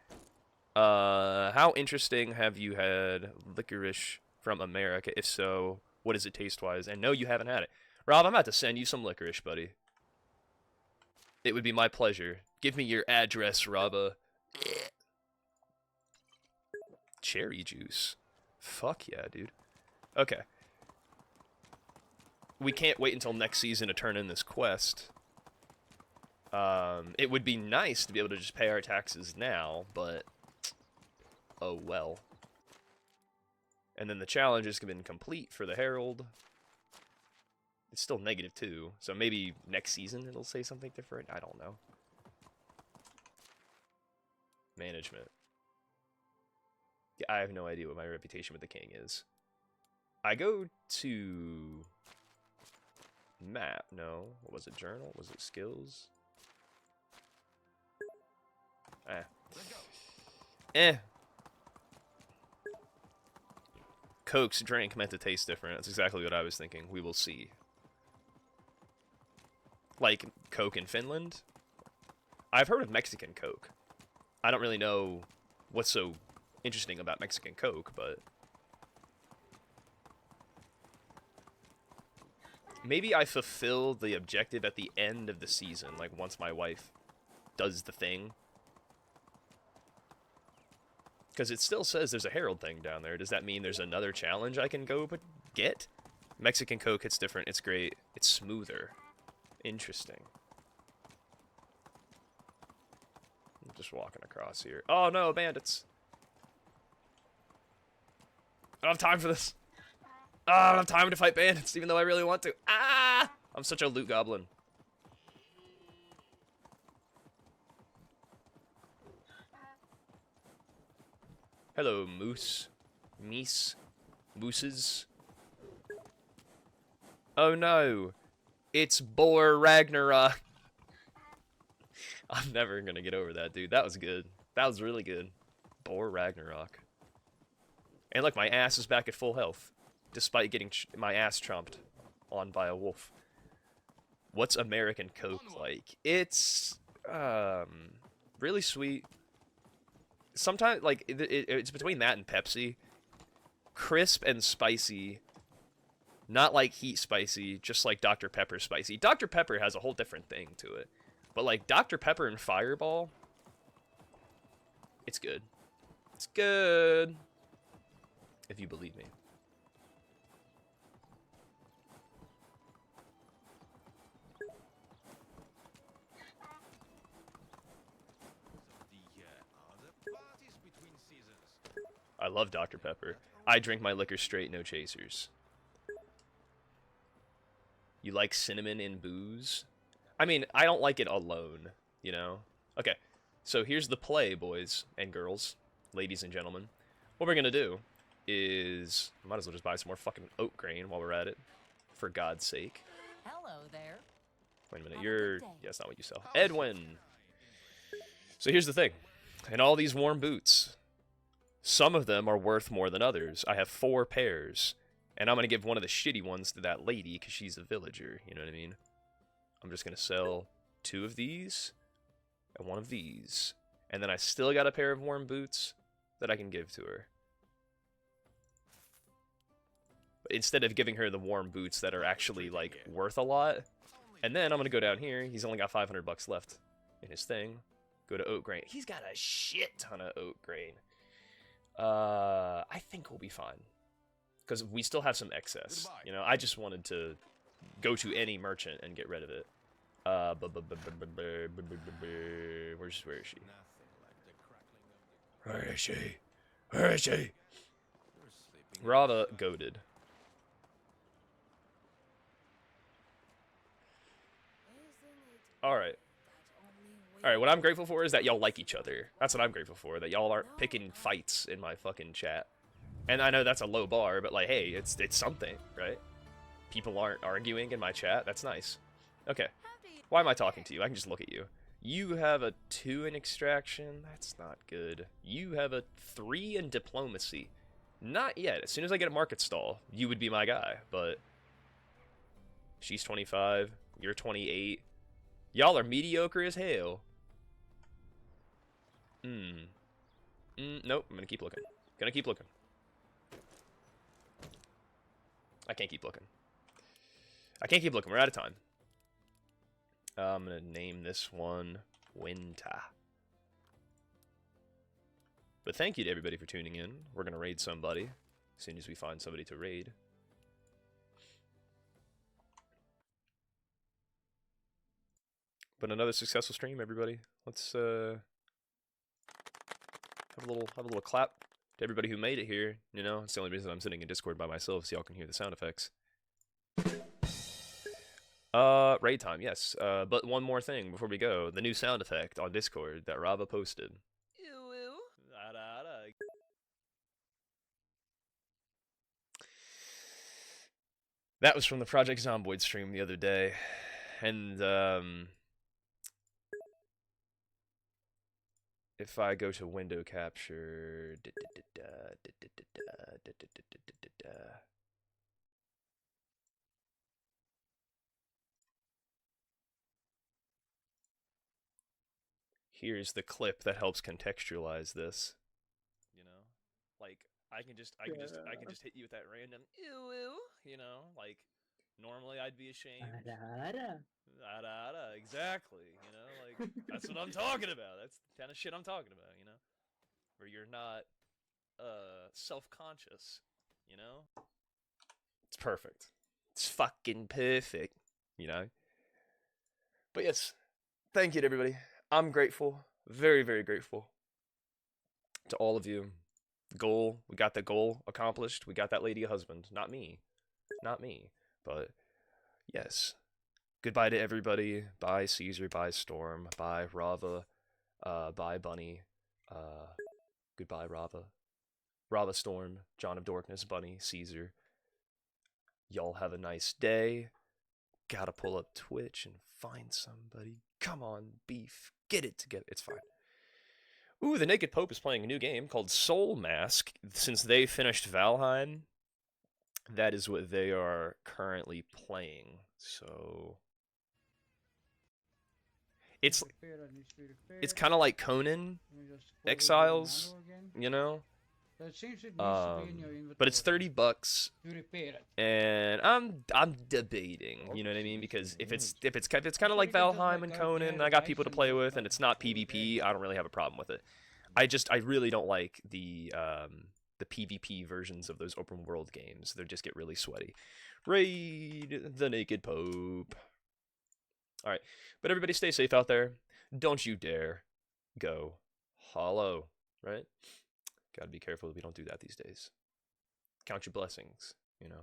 How interesting have you had licorice from America? If so, what is it taste-wise? And no, you haven't had it. Rob, I'm about to send you some licorice, buddy. It would be my pleasure. Give me your address, Robba. Cherry juice. Fuck yeah, dude. Okay. We can't wait until next season to turn in this quest. It would be nice to be able to just pay our taxes now, but oh well. And then the challenge has been complete for the Herald. It's still -2, so maybe next season it'll say something different. I don't know. Management. Yeah, I have no idea what my reputation with the king is. I go to map. No. What was it? Journal? Was it skills? Coke's drink meant to taste different. That's exactly what I was thinking. We will see. Like Coke in Finland? I've heard of Mexican Coke. I don't really know what's so interesting about Mexican Coke, but maybe I fulfill the objective at the end of the season, like once my wife does the thing. Because it still says there's a Herald thing down there. Does that mean there's another challenge I can go but get? Mexican Coke hits different. It's great. It's smoother. Interesting. I'm just walking across here. Oh no, bandits. I don't have time for this. I don't have time to fight bandits, even though I really want to. Ah! I'm such a loot goblin. Hello, moose. Meese. Mooses. Oh no. It's Boar Ragnarok. I'm never gonna get over that, dude. That was good. That was really good. Boar Ragnarok. And look, my ass is back at full health. Despite getting my ass chomped. on by a wolf. What's American Coke like? It's really sweet. Sometimes like it's between that and Pepsi. Crisp and spicy. Not like heat spicy, just like Dr. Pepper spicy. Dr. Pepper has a whole different thing to it. But like Dr. Pepper and Fireball, it's good. It's good. If you believe me. The other parties between seasons. I love Dr. Pepper. I drink my liquor straight, no chasers. You like cinnamon in booze? I mean, I don't like it alone, you know? Okay, so here's the play, boys and girls, ladies and gentlemen. What we're gonna do is... Might as well just buy some more fucking oat grain while we're at it. For God's sake. Hello there. Wait a minute, Have a you're... good day. Yeah, that's not what you sell. Edwin! So here's the thing. In all these warm boots, some of them are worth more than others. I have 4 pairs. And I'm going to give one of the shitty ones to that lady because she's a villager, you know what I mean? I'm just going to sell 2 of these and 1 of these. And then I still got a pair of warm boots that I can give to her. But instead of giving her the warm boots that are actually, like, worth a lot. And then I'm going to go down here. He's only got 500 bucks left in his thing. Go to oat grain. He's got a shit ton of oat grain. I think we'll be fine. Because we still have some excess, you know. I just wanted to go to any merchant and get rid of it. Where is she? Nothing like the crackling of the... Where is she? Where is she? You're sleeping. Rava goaded. All right. All right. What I'm grateful for is that y'all like each other. That's what I'm grateful for. That y'all aren't picking fights in my fucking chat. And I know that's a low bar, but like, hey, it's something, right? People aren't arguing in my chat. That's nice. Okay. Why am I talking to you? I can just look at you. You have a 2 in extraction. That's not good. You have a 3 in diplomacy. Not yet. As soon as I get a market stall, you would be my guy. But she's 25. You're 28. Y'all are mediocre as hell. Nope. I'm gonna keep looking. Gonna keep looking. I can't keep looking. I can't keep looking. We're out of time. I'm going to name this one Winter. But thank you to everybody for tuning in. We're going to raid somebody as soon as we find somebody to raid. But another successful stream, everybody. Let's have a little clap to everybody who made it here. You know, it's the only reason I'm sitting in Discord by myself, so y'all can hear the sound effects. Raid time, yes. But one more thing before we go. The new sound effect on Discord that Rava posted. That was from the Project Zomboid stream the other day. And, if I go to window capture... Here's the clip that helps contextualize this. You know, like I can just hit you with that random you know, like normally I'd be ashamed. Exactly, you know, like that's what I'm talking about. That's the kind of shit I'm talking about, you know, where you're not self-conscious, you know. It's perfect. It's fucking perfect, you know. But yes, thank you to everybody. I'm grateful, very, very grateful to all of you. Goal, we got the goal accomplished. We got that lady a husband. Not me, but yes. Goodbye to everybody. Bye Caesar, bye Storm, bye Rava, bye Bunny, goodbye Rava. Rava Storm, John of Dorkness, Bunny, Caesar. Y'all have a nice day. Gotta pull up Twitch and find somebody. Come on, beef. Get it together. It's fine. Ooh, the Naked Pope is playing a new game called Soul Mask. Since they finished Valheim, that is what they are currently playing. So it's Repair that needs to be repaired. it's kind of like Conan Let me just close the Exiles, manual again. you know. So it seems it needs to be in your inventory. But it's $30, to repair it. and I'm debating, you know what I mean? Because if it's kind of like Valheim and Conan, I got people to play with, and it's not PvP, I don't really have a problem with it. I really don't like the PvP versions of those open world games. They just get really sweaty. Raid the Naked Pope. All right, but everybody stay safe out there. Don't you dare go hollow, right? Gotta be careful that we don't do that these days. Count your blessings, you know.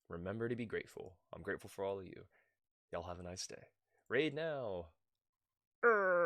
Remember to be grateful. I'm grateful for all of you. Y'all have a nice day. Raid now.